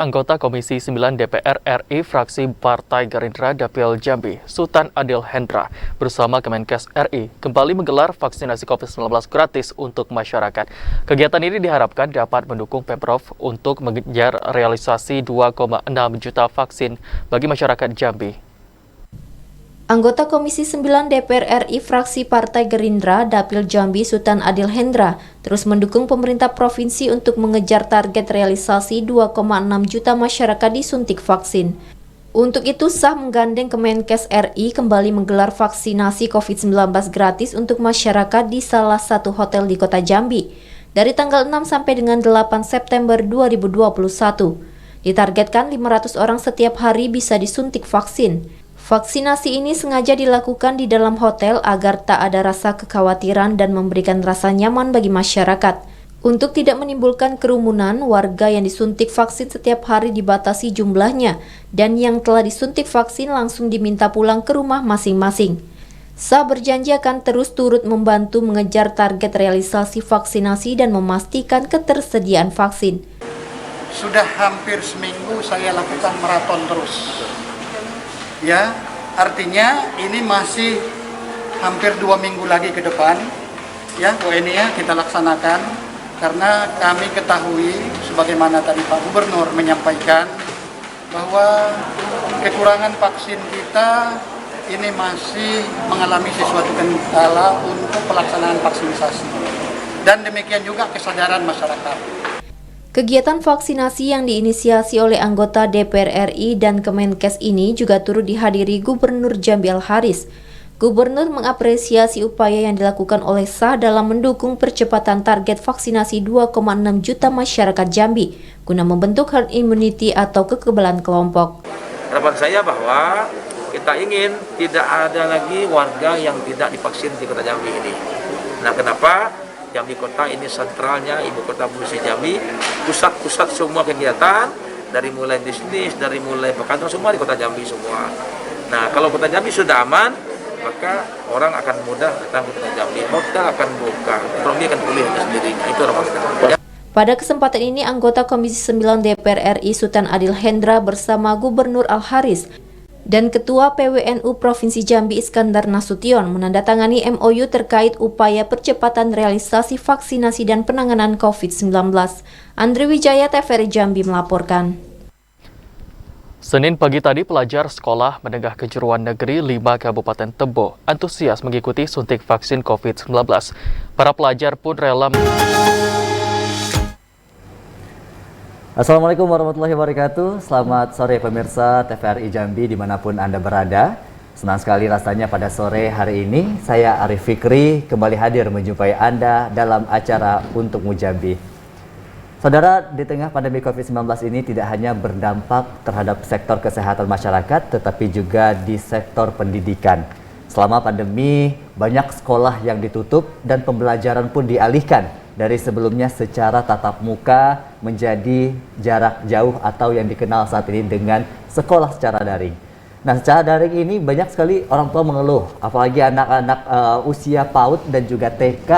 Anggota Komisi 9 DPR RI fraksi Partai Gerindra Dapil Jambi, Sultan Adil Hendra, bersama Kemenkes RI kembali menggelar vaksinasi COVID-19 gratis untuk masyarakat. Kegiatan ini diharapkan dapat mendukung Pemprov untuk mengejar realisasi 2,6 juta vaksin bagi masyarakat Jambi. Anggota Komisi 9 DPR RI fraksi Partai Gerindra Dapil Jambi Sultan Adil Hendra terus mendukung pemerintah provinsi untuk mengejar target realisasi 2,6 juta masyarakat disuntik vaksin. Untuk itu sah menggandeng Kemenkes RI kembali menggelar vaksinasi COVID-19 gratis untuk masyarakat di salah satu hotel di Kota Jambi dari tanggal 6 sampai dengan 8 September 2021. Ditargetkan 500 orang setiap hari bisa disuntik vaksin. Vaksinasi ini sengaja dilakukan di dalam hotel agar tak ada rasa kekhawatiran dan memberikan rasa nyaman bagi masyarakat. Untuk tidak menimbulkan kerumunan, warga yang disuntik vaksin setiap hari dibatasi jumlahnya dan yang telah disuntik vaksin langsung diminta pulang ke rumah masing-masing. Sah berjanji akan terus turut membantu mengejar target realisasi vaksinasi dan memastikan ketersediaan vaksin. Sudah hampir seminggu saya lakukan maraton terus. Ya, artinya ini masih hampir 2 minggu lagi ke depan ya WNI kita laksanakan, karena kami ketahui sebagaimana tadi Pak Gubernur menyampaikan bahwa kekurangan vaksin kita ini masih mengalami sesuatu kendala untuk pelaksanaan vaksinasi, dan demikian juga kesadaran masyarakat. Kegiatan vaksinasi yang diinisiasi oleh anggota DPR RI dan Kemenkes ini juga turut dihadiri Gubernur Jambi Al-Haris. Gubernur mengapresiasi upaya yang dilakukan oleh SAH dalam mendukung percepatan target vaksinasi 2,6 juta masyarakat Jambi guna membentuk herd immunity atau kekebalan kelompok. Harapan saya bahwa kita ingin tidak ada lagi warga yang tidak divaksin di Kota Jambi ini. Nah, kenapa? Jambi Kota ini sentralnya, ibu kota provinsi Jambi, pusat-pusat semua kegiatan, dari mulai bisnis, dari mulai pekantor, semua di Kota Jambi semua. Nah, kalau Kota Jambi sudah aman, maka orang akan mudah datang ke Kota Jambi, hotel akan buka, ekonomi akan pulih sendiri. Itu harapan kita. Pada kesempatan ini, anggota Komisi 9 DPR RI Sultan Adil Hendra bersama Gubernur Al-Haris dan Ketua PWNU Provinsi Jambi Iskandar Nasution menandatangani MOU terkait upaya percepatan realisasi vaksinasi dan penanganan COVID-19. Andri Wijaya, TVRI Jambi melaporkan. Senin pagi tadi, pelajar Sekolah Menengah Kejuruan Negeri 5 Kabupaten Tebo antusias mengikuti suntik vaksin COVID-19. Para pelajar pun rela. Assalamualaikum warahmatullahi wabarakatuh. Selamat sore pemirsa TVRI Jambi dimanapun Anda berada. Senang sekali rasanya pada sore hari ini saya Arif Fikri kembali hadir menjumpai Anda dalam acara Untuk Jambi. Saudara, di tengah pandemi COVID-19 ini tidak hanya berdampak terhadap sektor kesehatan masyarakat, tetapi juga di sektor pendidikan. Selama pandemi, banyak sekolah yang ditutup dan pembelajaran pun dialihkan dari sebelumnya secara tatap muka menjadi jarak jauh atau yang dikenal saat ini dengan sekolah secara daring. Nah, secara daring ini banyak sekali orang tua mengeluh, apalagi anak-anak usia PAUD dan juga TK.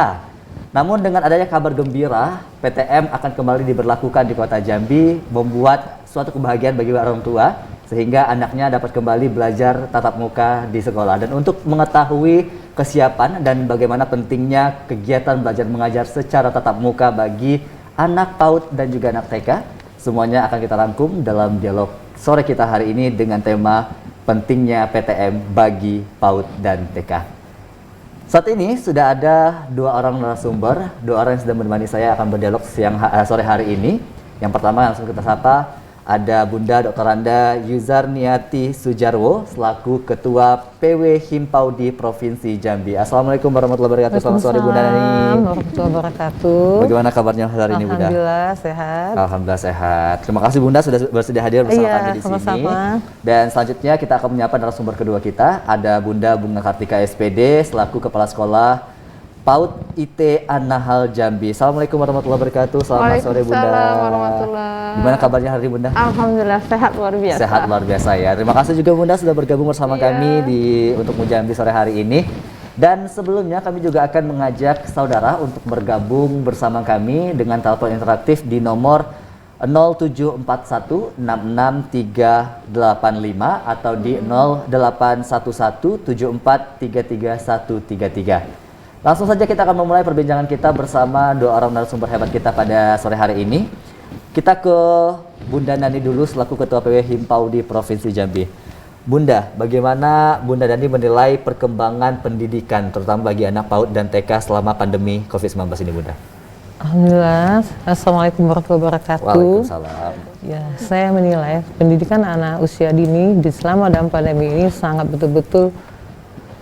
Namun dengan adanya kabar gembira, PTM akan kembali diberlakukan di Kota Jambi, membuat suatu kebahagiaan bagi orang tua, sehingga anaknya dapat kembali belajar tatap muka di sekolah. Dan untuk mengetahui kesiapan dan bagaimana pentingnya kegiatan belajar mengajar secara tatap muka bagi anak PAUD dan juga anak TK, semuanya akan kita rangkum dalam dialog sore kita hari ini dengan tema pentingnya PTM bagi PAUD dan TK. Saat ini sudah ada 2 orang narasumber, 2 orang yang sedang menemani saya akan berdialog sore hari ini. Yang pertama langsung kita sapa, ada Bunda Dr. Anda Yuzarniati Sujarwo selaku Ketua PW Himpaudi Provinsi Jambi. Assalamualaikum warahmatullahi wabarakatuh. Selamat sore Bunda Nani. Warahmatullahi wabarakatuh. Bagaimana kabarnya hari ini Bunda? Alhamdulillah sehat. Alhamdulillah sehat. Terima kasih Bunda sudah bersedia hadir bersama kami di sini. Dan selanjutnya kita akan menyapa narasumber kedua kita. Ada Bunda Bunga Kartika SPD selaku Kepala Sekolah PAUD IT An-Nahal Jambi. Assalamualaikum warahmatullahi wabarakatuh. Selamat sore Bunda. Warahmatullahi. Gimana kabarnya hari ini Bunda? Alhamdulillah sehat luar biasa. Sehat luar biasa ya. Terima kasih juga Bunda sudah bergabung bersama kami di Untuk Jambi sore hari ini. Dan sebelumnya kami juga akan mengajak saudara untuk bergabung bersama kami dengan telepon interaktif di nomor 0741663385 atau di 0811743333. Langsung saja kita akan memulai perbincangan kita bersama dua orang narasumber hebat kita pada sore hari ini. Kita ke Bunda Nani dulu selaku Ketua PW Himpaudi Provinsi Jambi. Bunda, bagaimana Bunda Nani menilai perkembangan pendidikan terutama bagi anak PAUD dan TK selama pandemi COVID-19 ini, Bunda? Alhamdulillah. Assalamualaikum warahmatullahi wabarakatuh. Waalaikumsalam. Ya, saya menilai pendidikan anak usia dini selama dalam pandemi ini sangat betul-betul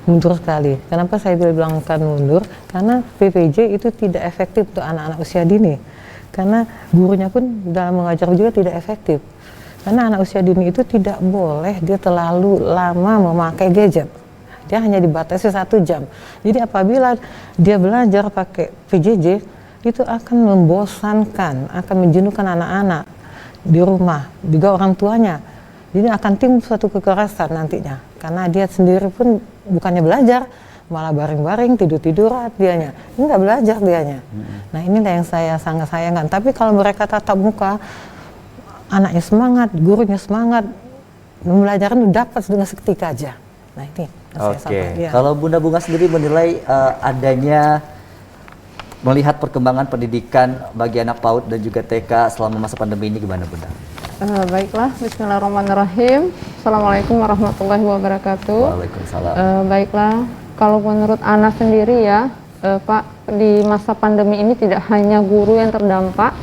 mundur sekali. Kenapa saya bilangkan mundur? Karena PPJ itu tidak efektif untuk anak-anak usia dini. Karena gurunya pun dalam mengajar juga tidak efektif. Karena anak usia dini itu tidak boleh dia terlalu lama memakai gadget. Dia hanya dibatasi 1 jam. Jadi apabila dia belajar pakai PJJ, itu akan membosankan, akan menjenuhkan anak-anak di rumah, juga orang tuanya. Jadi akan timbul suatu kekerasan nantinya. Karena dia sendiri pun bukannya belajar, malah baring-baring, tidur-tiduran dianya. Ini nggak belajar dianya. Nah inilah yang saya sangat sayangkan. Tapi kalau mereka tatap muka, anaknya semangat, gurunya semangat, pembelajaran dapat dengan seketika aja. Nah ini yang saya sampaikan. Ya. Kalau Bunda Bunga sendiri menilai adanya melihat perkembangan pendidikan bagi anak PAUD dan juga TK selama masa pandemi ini gimana, Bunda? Baiklah, bismillahirrahmanirrahim. Assalamualaikum warahmatullahi wabarakatuh. Waalaikumsalam. Baiklah, kalau menurut Ana sendiri ya, Pak, di masa pandemi ini tidak hanya guru yang terdampak,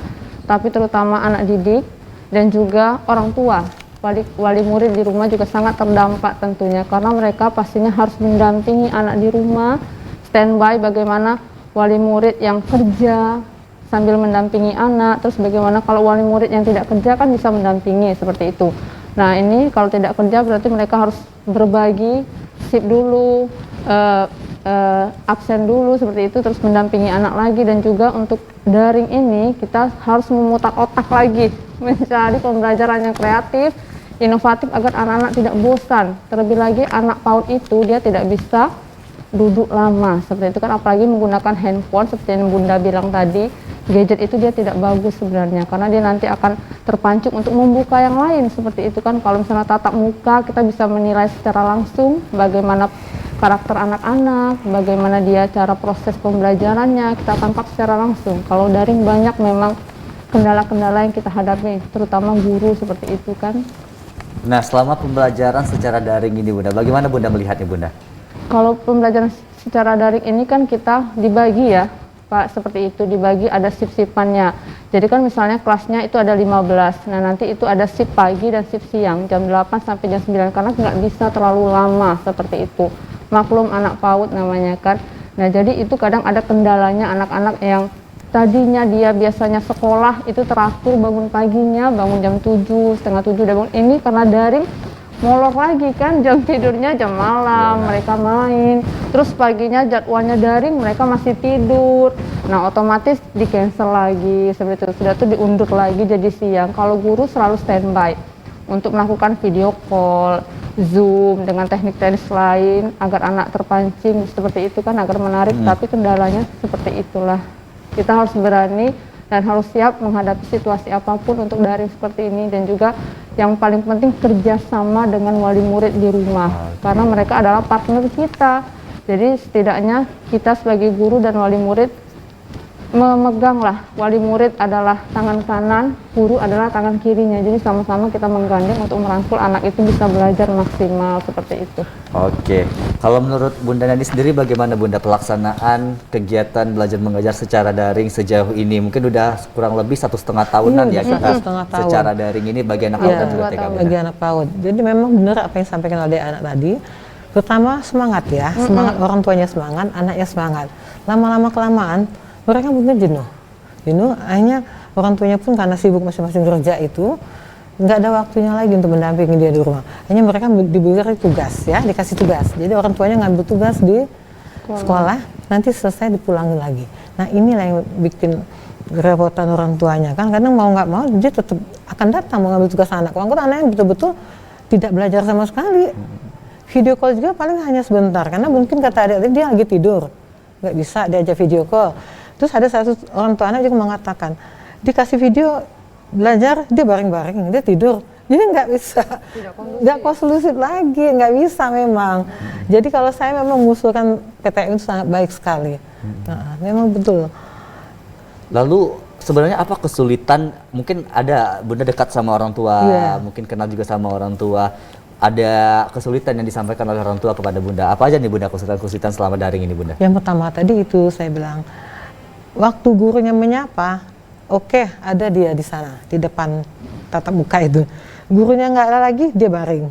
tapi terutama anak didik dan juga orang tua. Wali murid di rumah juga sangat terdampak tentunya, karena mereka pastinya harus mendampingi anak di rumah, standby bagaimana wali murid yang kerja sambil mendampingi anak, terus bagaimana kalau wali murid yang tidak kerja kan bisa mendampingi seperti itu. Nah ini kalau tidak kerja berarti mereka harus berbagi, shift dulu, absen dulu seperti itu, terus mendampingi anak lagi. Dan juga untuk daring ini kita harus memutar otak lagi, mencari pembelajaran yang kreatif, inovatif agar anak-anak tidak bosan. Terlebih lagi anak PAUD itu dia tidak bisa duduk lama seperti itu kan, apalagi menggunakan handphone seperti yang Bunda bilang tadi. Gadget itu dia tidak bagus sebenarnya, karena dia nanti akan terpancing untuk membuka yang lain seperti itu kan. Kalau misalnya tatap muka kita bisa menilai secara langsung bagaimana karakter anak-anak, bagaimana dia cara proses pembelajarannya, kita tangkap secara langsung. Kalau daring banyak memang kendala-kendala yang kita hadapi, terutama guru seperti itu kan. Nah, selama pembelajaran secara daring ini, Bunda, bagaimana Bunda melihatnya, Bunda? Kalau pembelajaran secara daring ini kan kita dibagi ya, Pak, seperti itu, dibagi ada shift-shiftannya. Jadi kan misalnya kelasnya itu ada 15, nah nanti itu ada shift pagi dan shift siang, jam 8 sampai jam 9, karena nggak bisa terlalu lama seperti itu. Maklum anak PAUD namanya kan. Nah jadi itu kadang ada kendalanya anak-anak yang tadinya dia biasanya sekolah itu teratur bangun paginya, bangun jam 7, setengah 7 udah bangun. Ini karena daring, molor lagi kan, jam tidurnya jam malam, mereka main, terus paginya jadwalnya daring, mereka masih tidur. Nah otomatis di cancel lagi seperti itu, sudah tuh diundur lagi jadi siang. Kalau guru selalu standby untuk melakukan video call, Zoom dengan teknik-teknik lain agar anak terpancing seperti itu kan, agar menarik. Tapi kendalanya seperti itulah, kita harus berani dan harus siap menghadapi situasi apapun untuk daring seperti ini. Dan juga yang paling penting kerjasama dengan wali murid di rumah, karena mereka adalah partner kita. Jadi setidaknya kita sebagai guru dan wali murid memeganglah, wali murid adalah tangan kanan, guru adalah tangan kirinya. Jadi sama-sama kita menggandeng untuk merangkul anak itu bisa belajar maksimal seperti itu. Oke, kalau menurut Bunda Nani sendiri bagaimana Bunda pelaksanaan kegiatan belajar mengajar secara daring sejauh ini? Mungkin udah kurang lebih 1,5 tahunan ya kita secara daring ini bagi anak PAUD dan juga TK. Bagi anak PAUD. Jadi memang benar apa yang disampaikan oleh anak tadi. Pertama semangat ya, semangat orang tuanya semangat, anaknya semangat. Lama-lama kelamaan mereka mungkin jenuh, akhirnya orang tuanya pun karena sibuk masing-masing kerja itu nggak ada waktunya lagi untuk mendampingi dia di rumah. Akhirnya mereka diberi tugas ya, dikasih tugas. Jadi orang tuanya ngambil tugas di sekolah, nanti selesai dipulangin lagi. Nah inilah yang bikin kerepotan orang tuanya kan. Kadang mau nggak mau dia tetap akan datang mau ngambil tugas anak. Kalau anak yang betul-betul tidak belajar sama sekali. Video call juga paling hanya sebentar, karena mungkin kata adik dia lagi tidur, nggak bisa diajak video call. Terus ada satu orang tua anak juga mengatakan, dikasih video belajar dia baring-baring, dia tidur. Jadi nggak bisa, nggak konsumsif lagi, nggak bisa memang. Jadi kalau saya memang mengusulkan PTM itu sangat baik sekali. Nah, memang betul. Lalu sebenarnya apa kesulitan? Mungkin ada Bunda dekat sama orang tua, mungkin kenal juga sama orang tua. Ada kesulitan yang disampaikan oleh orang tua kepada Bunda. Apa aja nih Bunda kesulitan selama daring ini Bunda? Yang pertama tadi itu saya bilang, waktu gurunya menyapa, oke, ada dia di sana, di depan tatap muka itu. Gurunya nggak ada lagi, dia baring.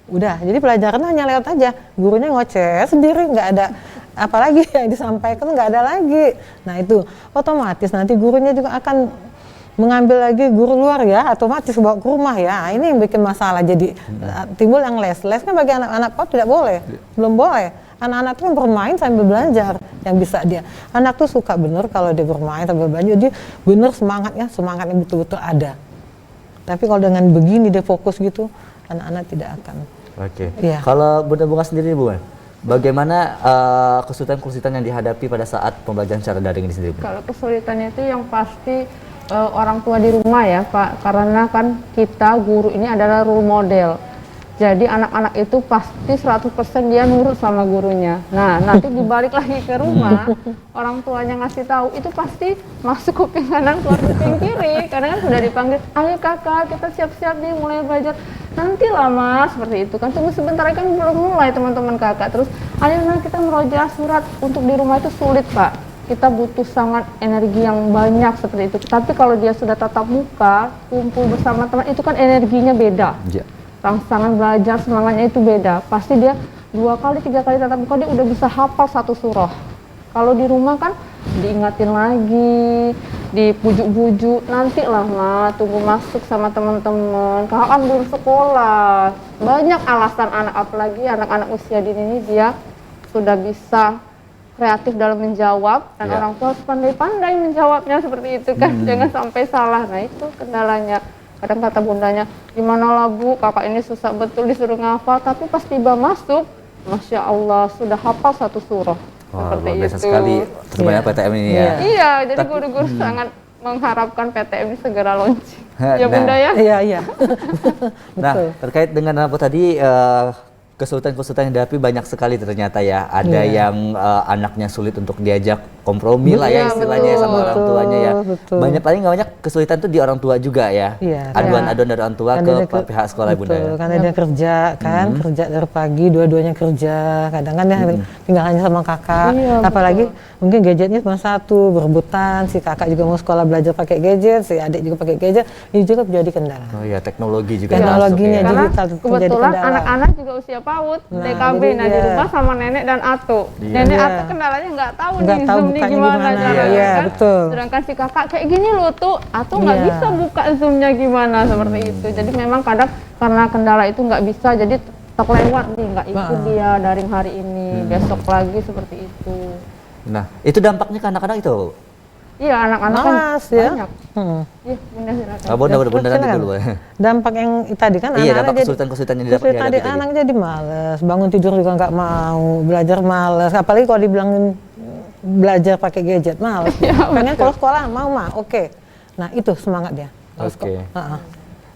Udah, jadi pelajaran hanya lewat aja. Gurunya ngoceh sendiri, nggak ada apalagi yang disampaikan, nggak ada lagi. Nah itu otomatis nanti gurunya juga akan mengambil lagi guru luar ya, otomatis bawa ke rumah ya. Ini yang bikin masalah, jadi timbul yang les. Les kan bagi anak-anak PAUD tidak boleh, belum boleh. Anak-anak tuh bermain sambil belajar yang bisa dia. Anak tuh suka bener kalau dia bermain sambil belajar, dia bener semangatnya betul-betul ada. Tapi kalau dengan begini dia fokus gitu, anak-anak tidak akan. Oke. Iya. Kalau Bunda Bunga sendiri Bu, bagaimana kesulitan-kesulitan yang dihadapi pada saat pembelajaran secara daring ini sendiri Bu? Kalau kesulitannya itu yang pasti orang tua di rumah ya Pak, karena kan kita guru ini adalah role model. Jadi anak-anak itu pasti 100% dia nurut sama gurunya. Nah, nanti dibalik lagi ke rumah, orang tuanya ngasih tahu, itu pasti masuk kuping kanan, keluar kuping kiri. Karena kan sudah dipanggil, ayo kakak, kita siap-siap nih mulai belajar. Nanti lah mas, seperti itu kan. Tunggu sebentar kan belum mulai teman-teman kakak. Terus, ayo nah kita merojaah surat. Untuk di rumah itu sulit Pak. Kita butuh sangat energi yang banyak seperti itu. Tapi kalau dia sudah tatap muka, kumpul bersama teman, itu kan energinya beda. Ya. Rangsangan belajar semangatnya itu beda. Pasti dia 2 kali 3 kali tatap muka dia udah bisa hafal 1 surah. Kalau di rumah kan diingatin lagi, dibujuk-bujuk, nanti lah Ma, tunggu masuk sama teman-teman, kakak kan belum sekolah. Banyak alasan anak, apalagi anak-anak usia dini ini dia sudah bisa kreatif dalam menjawab dan orang tua harus pandai-pandai menjawabnya seperti itu kan. Jangan sampai salah. Nah itu kendalanya. Kadang kata bundanya, gimana lah Bu, kakak ini susah betul disuruh ngafal, tapi pas tiba masuk, Masya Allah, sudah hafal 1 surah. Wah, seperti luar biasa itu. sekali terbanyak PTM ini ya. Iya, jadi guru-guru sangat mengharapkan PTM ini segera launching. Ya Bunda ya? Iya. Nah, terkait dengan apa tadi, kesulitan-kesulitan yang dihadapi banyak sekali ternyata ya. Ada yang anaknya sulit untuk diajak kompromi lah ya istilahnya sama orang tuanya ya. Betul. Paling nggak banyak kesulitan tuh di orang tua juga ya. Iya, Aduan-aduan dari orang tua ke pihak sekolah Bunda ya. Karena dia kerja kan, kerja dari pagi, dua-duanya kerja. Kadang kan dia tinggal hanya sama kakak. Apalagi mungkin gadgetnya cuma 1, berebutan. Si kakak juga mau sekolah belajar pakai gadget, si adik juga pakai gadget. Ini juga menjadi kendala. Oh iya, teknologi juga Teknologinya masuk ya. Karena kebetulan anak-anak juga usia PAUD, TKB, nah di rumah sama nenek dan Ato. Nenek Ato kendalanya nggak tahu nih Zoom nih gimana caranya kan. Betul. Sedangkan si kakak kayak gini loh tuh, Ato nggak bisa buka Zoom-nya gimana seperti itu. Jadi memang kadang karena kendala itu nggak bisa, jadi terlewat nih, nggak ikut dia daring hari ini, besok lagi seperti itu. Nah, itu dampaknya ke anak-anak itu. Iya, anak-anak kan ya. banyak. Iya, Bunda silakan. Bunda nanti dulu ya. Dampak yang tadi kan Iya, anak-anak dampak jadi kesulitan-kesulitan yang dihadapi tadi tadi. anak jadi malas, bangun tidur juga nggak mau, belajar malas, apalagi kalau dibilangin belajar pakai gadget malas. Pengen kalau sekolah mau oke. Nah itu semangat dia. Oke.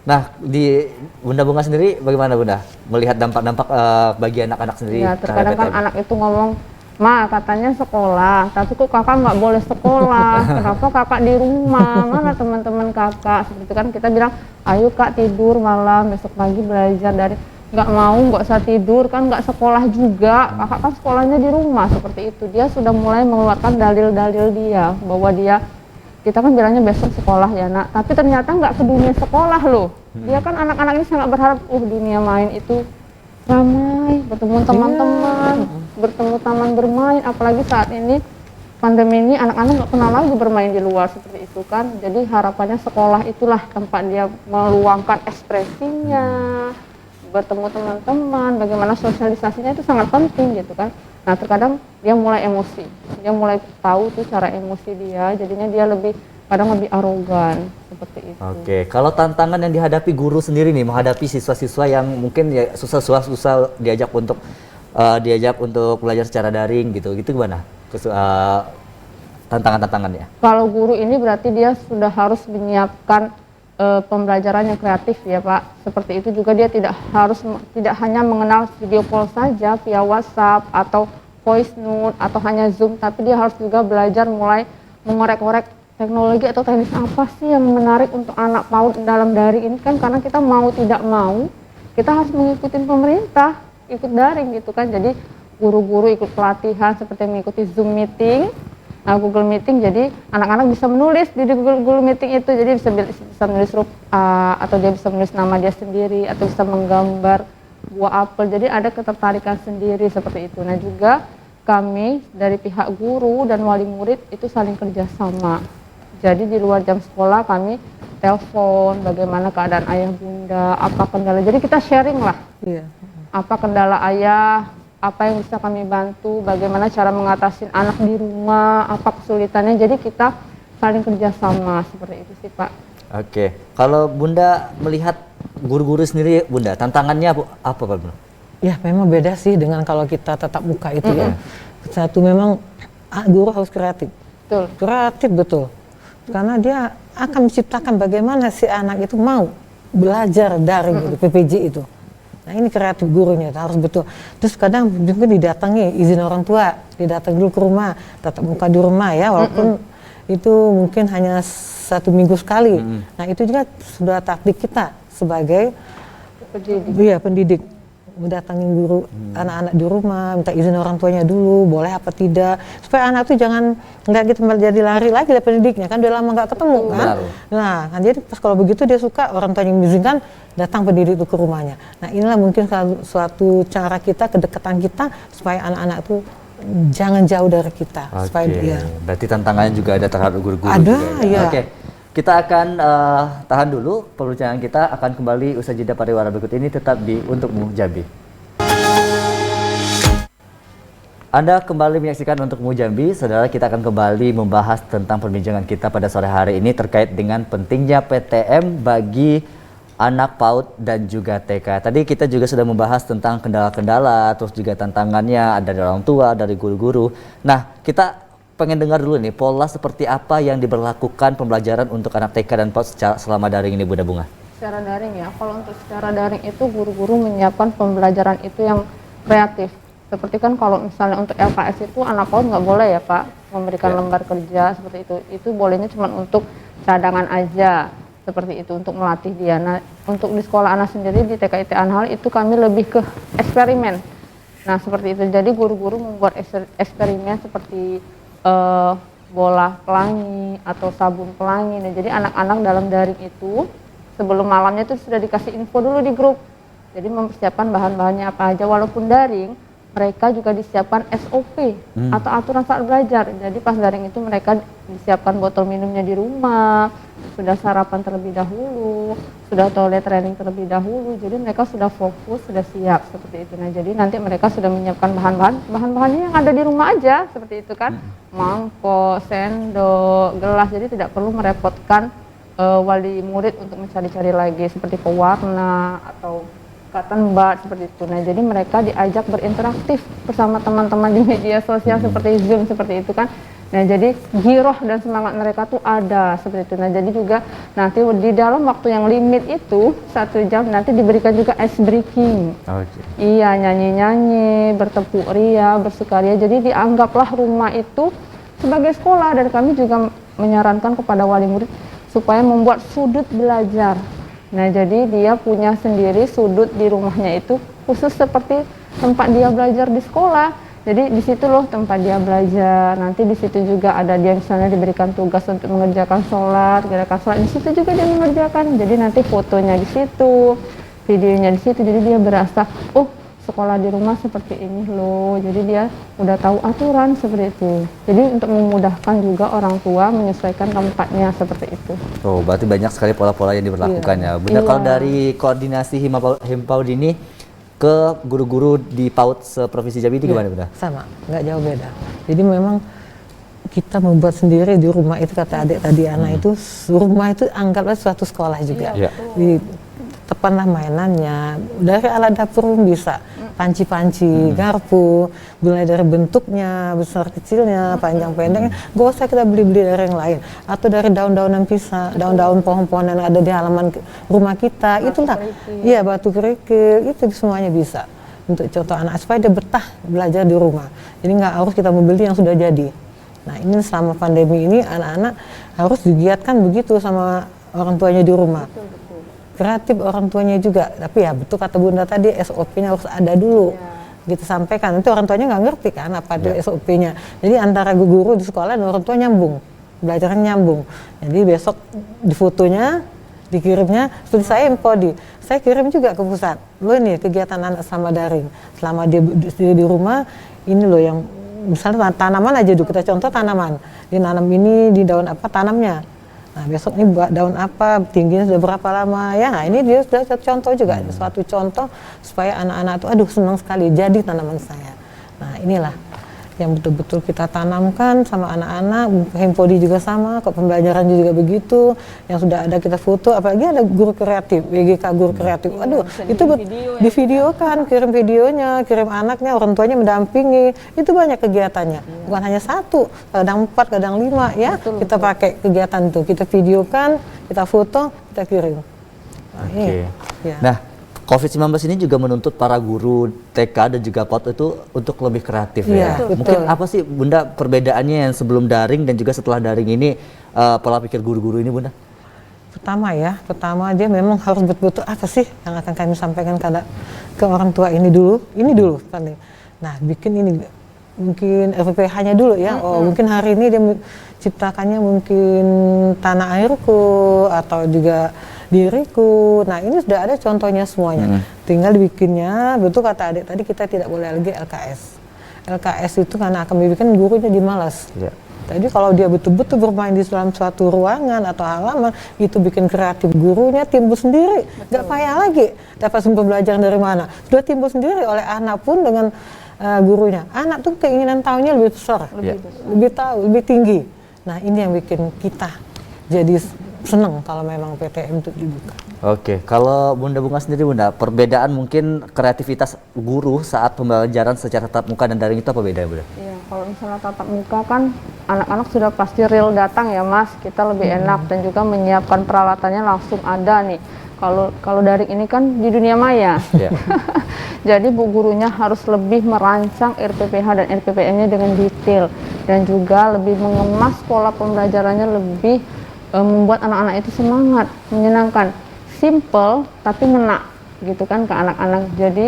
Nah di Bunda Bunga sendiri bagaimana Bunda melihat dampak-dampak bagi anak-anak sendiri? Ya terkadang kan anak itu ngomong, Ma katanya sekolah, tapi kok kakak nggak boleh sekolah, kenapa kakak di rumah, mana teman-teman kakak, seperti itu kan kita bilang, ayo kak tidur malam, besok pagi belajar dari, nggak mau, nggak usah tidur, kan nggak sekolah juga, kakak kan sekolahnya di rumah, seperti itu. Dia sudah mulai mengeluarkan dalil-dalil dia, bahwa dia, kita kan bilangnya besok sekolah ya nak, tapi ternyata nggak ke dunia sekolah loh. Dia kan anak-anak ini sangat berharap, dunia main itu ramai, bertemu teman-teman, bertemu taman bermain, apalagi saat ini pandemi ini anak-anak nggak pernah lagi bermain di luar seperti itu kan. Jadi harapannya sekolah itulah tempat dia meluangkan ekspresinya, bertemu teman-teman, bagaimana sosialisasinya itu sangat penting gitu kan. Nah terkadang dia mulai emosi, dia mulai tahu tuh cara emosi dia, jadinya dia kadang lebih arogan seperti itu. Oke, kalau tantangan yang dihadapi guru sendiri nih menghadapi siswa-siswa yang mungkin ya susah diajak untuk belajar secara daring gitu gimana? Tantangan-tantangannya? Kalau guru ini berarti dia sudah harus menyiapkan pembelajaran yang kreatif ya Pak. Seperti itu juga dia tidak hanya mengenal video call saja via WhatsApp atau voice note atau hanya Zoom, tapi dia harus juga belajar mulai mengorek-korek teknologi atau teknis apa sih yang menarik untuk anak PAUD dalam daring ini kan, karena kita mau tidak mau kita harus mengikuti pemerintah, ikut daring gitu kan. Jadi guru-guru ikut pelatihan seperti mengikuti Zoom meeting, Google Meeting, jadi anak-anak bisa menulis di Google Meeting itu, jadi bisa menulis huruf A, atau dia bisa menulis nama dia sendiri, atau bisa menggambar buah apel, jadi ada ketertarikan sendiri seperti itu. Nah juga kami dari pihak guru dan wali murid itu saling kerjasama, jadi di luar jam sekolah kami telepon bagaimana keadaan ayah bunda, apa kendala, jadi kita sharing lah, apa kendala ayah, apa yang bisa kami bantu, bagaimana cara mengatasi anak di rumah, apa kesulitannya, jadi kita saling kerjasama seperti itu sih Pak. Oke, kalau Bunda melihat guru-guru sendiri, Bunda, tantangannya apa Pak Bunda? Ya memang beda sih dengan kalau kita tatap muka itu ya. Satu memang guru harus kreatif. Betul. Kreatif betul. Karena dia akan menciptakan bagaimana si anak itu mau belajar daring gitu, PPJ itu. Nah ini kreatif gurunya harus betul. Terus kadang juga didatangi izin orang tua, didatang dulu ke rumah, tatap muka di rumah ya, walaupun itu mungkin hanya 1 minggu sekali. Nah itu juga sudah taktik kita sebagai pendidik, mendatangi guru anak-anak di rumah, minta izin orang tuanya dulu, boleh apa tidak, supaya anak itu jangan nggak gitu jadi lari lagi dari pendidiknya, kan udah lama nggak ketemu kan. Nah kan jadi pas kalau begitu dia suka, orang tuanya mengizinkan, datang pendidik itu ke rumahnya. Nah inilah mungkin suatu cara kita, kedekatan kita supaya anak-anak itu jangan jauh dari kita. Supaya dia. Berarti tantangannya juga ada terhadap guru-guru. Ada juga, ya. Oke. Kita akan tahan dulu, perbincangan kita akan kembali usai jeda pariwara berikut ini, tetap di Untukmu Jambi. Anda kembali menyaksikan Untukmu Jambi, saudara. Kita akan kembali membahas tentang perbincangan kita pada sore hari ini terkait dengan pentingnya PTM bagi anak PAUD dan juga TK. Tadi kita juga sudah membahas tentang kendala-kendala, terus juga tantangannya ada dari orang tua, dari guru-guru. Nah, kita pengen dengar dulu nih, pola seperti apa yang diberlakukan pembelajaran untuk anak TK dan PAUD selama daring ini, Bunda Bunga? Secara daring ya, kalau untuk secara daring itu guru-guru menyiapkan pembelajaran itu yang kreatif. Seperti kan kalau misalnya untuk LKS itu anak PAUD nggak boleh ya Pak memberikan lembar kerja seperti itu bolehnya cuma untuk cadangan aja seperti itu, untuk melatih dia. Nah untuk di sekolah anak sendiri di TKIT Anhal itu kami lebih ke eksperimen. Nah seperti itu, jadi guru-guru membuat eksperimen seperti bola pelangi atau sabun pelangi. Nah, jadi anak-anak dalam daring itu sebelum malamnya itu sudah dikasih info dulu di grup. Jadi mempersiapkan bahan-bahannya apa aja, walaupun daring mereka juga disiapkan SOP atau aturan saat belajar. Jadi pas daring itu mereka disiapkan botol minumnya di rumah, sudah sarapan terlebih dahulu, sudah toilet training terlebih dahulu. Jadi mereka sudah fokus, sudah siap seperti itu. Nah, jadi nanti mereka sudah menyiapkan bahan-bahannya yang ada di rumah aja seperti itu kan. Mangkok, sendok, gelas. Jadi tidak perlu merepotkan wali murid untuk mencari-cari lagi seperti pewarna atau cotton bud seperti itu. Nah, jadi mereka diajak berinteraktif bersama teman-teman di media sosial seperti Zoom seperti itu kan. Nah, jadi giroh dan semangat mereka tuh ada seperti itu. Nah, jadi juga nanti di dalam waktu yang limit itu 1 jam nanti diberikan juga ice breaking. Iya, nyanyi-nyanyi, bertepuk ria, bersukaria. Jadi dianggaplah rumah itu sebagai sekolah, dan kami juga menyarankan kepada wali murid supaya membuat sudut belajar. Nah, jadi dia punya sendiri sudut di rumahnya itu khusus seperti tempat dia belajar di sekolah. Jadi di situ loh tempat dia belajar. Nanti di situ juga ada dia misalnya diberikan tugas untuk mengerjakan sholat, gerakan sholat. Di situ juga dia mengerjakan. Jadi nanti fotonya di situ, videonya di situ. Jadi dia berasa, oh sekolah di rumah seperti ini loh. Jadi dia udah tahu aturan seperti itu. Jadi untuk memudahkan juga orang tua menyesuaikan tempatnya seperti itu. Oh, berarti banyak sekali pola-pola yang diberlakukan ya. Bunda, kalau dari koordinasi Himpaud ini ke guru-guru di PAUD seprovinsi Jambi itu gimana, Bunda? Sama, nggak jauh beda. Jadi memang kita membuat sendiri di rumah itu, kata adik tadi anak itu, rumah itu anggaplah suatu sekolah juga. tepanlah mainannya. Dari alat dapur pun bisa, panci-panci, garpu, mulai dari bentuknya, besar kecilnya, panjang pendeknya, gak usah kita beli-beli dari yang lain. Atau dari daun-daunan pisang, daun-daun pohon-pohon yang ada di halaman rumah kita, itulah, iya batu kerikil, itu semuanya bisa. Untuk contoh anak supaya dia betah belajar di rumah. Jadi nggak harus kita membeli yang sudah jadi. Nah ini selama pandemi ini anak-anak harus digiatkan begitu sama orang tuanya di rumah. Kreatif orang tuanya juga, tapi ya betul kata Bunda tadi SOP-nya harus ada dulu. Kita sampaikan, nanti orang tuanya nggak ngerti kan apa itu SOP-nya. Jadi antara guru di sekolah dan orang tua nyambung, belajarnya nyambung. Jadi besok di fotonya, dikirimnya, seperti saya Empodi, saya kirim juga ke pusat. Loh ini kegiatan anak sama daring, selama dia di rumah, ini loh yang misalnya tanaman aja dulu, kita contoh tanaman. Dinanam ini di daun apa tanamnya. Nah besok ini buat daun apa, tingginya sudah berapa lama ya. Nah ini dia sudah contoh juga, suatu contoh supaya anak-anak tuh aduh senang sekali jadi tanaman saya. Nah inilah yang betul-betul kita tanamkan sama anak-anak. Hempodi juga sama, kok pembelajaran juga begitu. Yang sudah ada kita foto, apalagi ada guru kreatif, WGK guru kreatif. Aduh itu divideokan, kirim videonya, kirim anaknya, orang tuanya mendampingi. Itu banyak kegiatannya, bukan hanya satu, kadang 4, kadang 5 ya. Kita pakai kegiatan itu, kita videokan, kita foto, kita kirim. Nah, Oke. Ya. Nah, COVID-19 ini juga menuntut para guru TK dan juga PAUD itu untuk lebih kreatif ya. Betul. Mungkin apa sih Bunda perbedaannya yang sebelum daring dan juga setelah daring ini, pola pikir guru-guru ini Bunda? Pertama dia memang harus betul-betul apa sih yang akan kami sampaikan ke orang tua ini dulu paling. Nah bikin ini mungkin FPH-nya dulu ya. Oh mungkin hari ini dia ciptakannya mungkin tanah airku atau juga diriku. Nah ini sudah ada contohnya semuanya. Tinggal dibikinnya, betul kata adik tadi kita tidak boleh lagi LKS. LKS itu karena akan bikin gurunya dimalas. Jadi kalau dia betul-betul bermain di dalam suatu ruangan atau halaman, itu bikin kreatif gurunya timbul sendiri. Nggak payah lagi dapat sumber pembelajaran dari mana. Sudah timbul sendiri oleh anak pun dengan gurunya. Anak tuh keinginan tahunya lebih besar, lebih tahu, lebih tinggi. Nah ini yang bikin kita jadi senang kalau memang PTM itu dibuka. Oke, kalau Bunda Bunga sendiri Bunda, perbedaan mungkin kreativitas guru saat pembelajaran secara tatap muka dan daring itu apa bedanya Bunda? Iya, kalau misalnya tatap muka kan anak-anak sudah pasti real datang ya Mas, kita lebih enak dan juga menyiapkan peralatannya langsung ada nih. Kalau daring ini kan di dunia maya. Jadi bu gurunya harus lebih merancang RPPH dan RPPM-nya dengan detail dan juga lebih mengemas pola pembelajarannya, lebih membuat anak-anak itu semangat, menyenangkan, simple tapi ngena gitu kan ke anak-anak. Jadi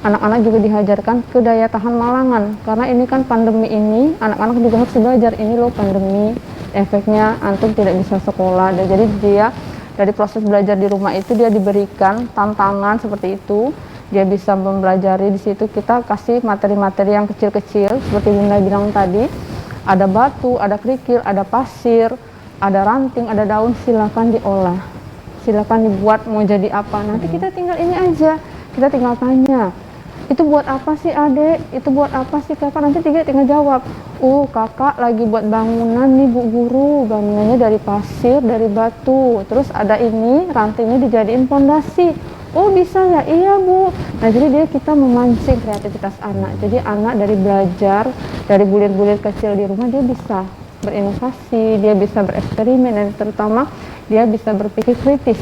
anak-anak juga dihajarkan ke daya tahan malangan karena ini kan pandemi ini, anak-anak juga harus belajar ini loh pandemi, efeknya antum tidak bisa sekolah. Dan jadi dia dari proses belajar di rumah itu dia diberikan tantangan seperti itu, dia bisa mempelajari di situ. Kita kasih materi-materi yang kecil-kecil seperti Bunda bilang tadi, ada batu, ada kerikil, ada pasir, ada ranting, ada daun, silakan diolah, silakan dibuat mau jadi apa. Nanti kita tinggal ini aja, kita tinggal tanya, itu buat apa sih adek, itu buat apa sih kakak, nanti tinggal jawab, kakak lagi buat bangunan nih bu guru, bangunannya dari pasir, dari batu, terus ada ini rantingnya dijadiin fondasi. Oh bisa ya, iya bu. Nah jadi kita memancing kreativitas anak, jadi anak dari belajar, dari bulir-bulir kecil di rumah dia bisa berinovasi, dia bisa bereksperimen, dan terutama dia bisa berpikir kritis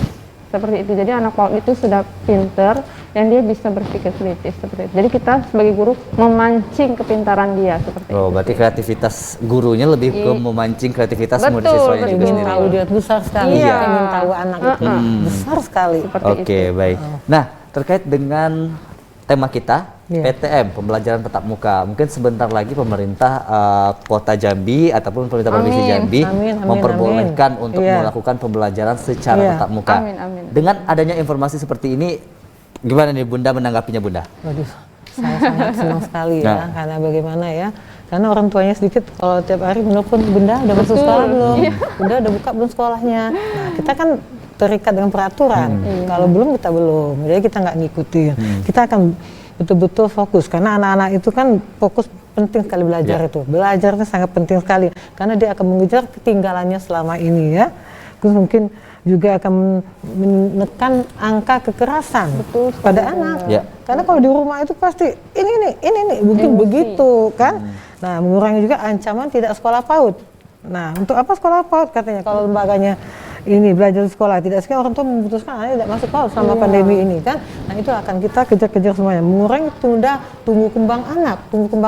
seperti itu. Jadi anak PAUD itu sudah pinter dan dia bisa berpikir kritis seperti itu. Jadi kita sebagai guru memancing kepintaran dia seperti itu. Oh, berarti kreativitas gurunya lebih ke memancing kreativitas murid siswanya juga sendiri. Tahu dia besar sekali. Iya. Ingin tahu anak itu besar sekali. Oke, baik. Nah, terkait dengan tema kita PTM, pembelajaran tatap muka. Mungkin sebentar lagi pemerintah Kota Jambi ataupun pemerintah Provinsi Jambi memperbolehkan untuk melakukan pembelajaran secara tatap muka. Dengan adanya informasi seperti ini, gimana nih Bunda menanggapinya Bunda? Waduh, saya sangat senang sekali ya, karena bagaimana ya, karena orang tuanya sedikit kalau tiap hari menelpon, Bunda udah masuk sekolah belum? Bunda udah buka belum sekolahnya? Nah kita kan terikat dengan peraturan, kalau belum kita belum, jadi kita nggak ngikutin. Kita akan betul-betul fokus, karena anak-anak itu kan fokus, penting sekali belajar itu. Belajarnya sangat penting sekali, karena dia akan mengejar ketinggalannya selama ini ya. Terus mungkin juga akan menekan angka kekerasan pada anak. Ya. Karena kalau di rumah itu pasti ini nih, mungkin begitu kan. Nah, mengurangi juga ancaman tidak sekolah PAUD. Nah, untuk apa sekolah PAUD katanya kalau lembaganya ini belajar di sekolah, tidak sekali orang tua memutuskan anaknya tidak masuk PAUD selama pandemi ini kan. Nah, itu akan kita kejar-kejar semuanya, mengurangi tumbuh kembang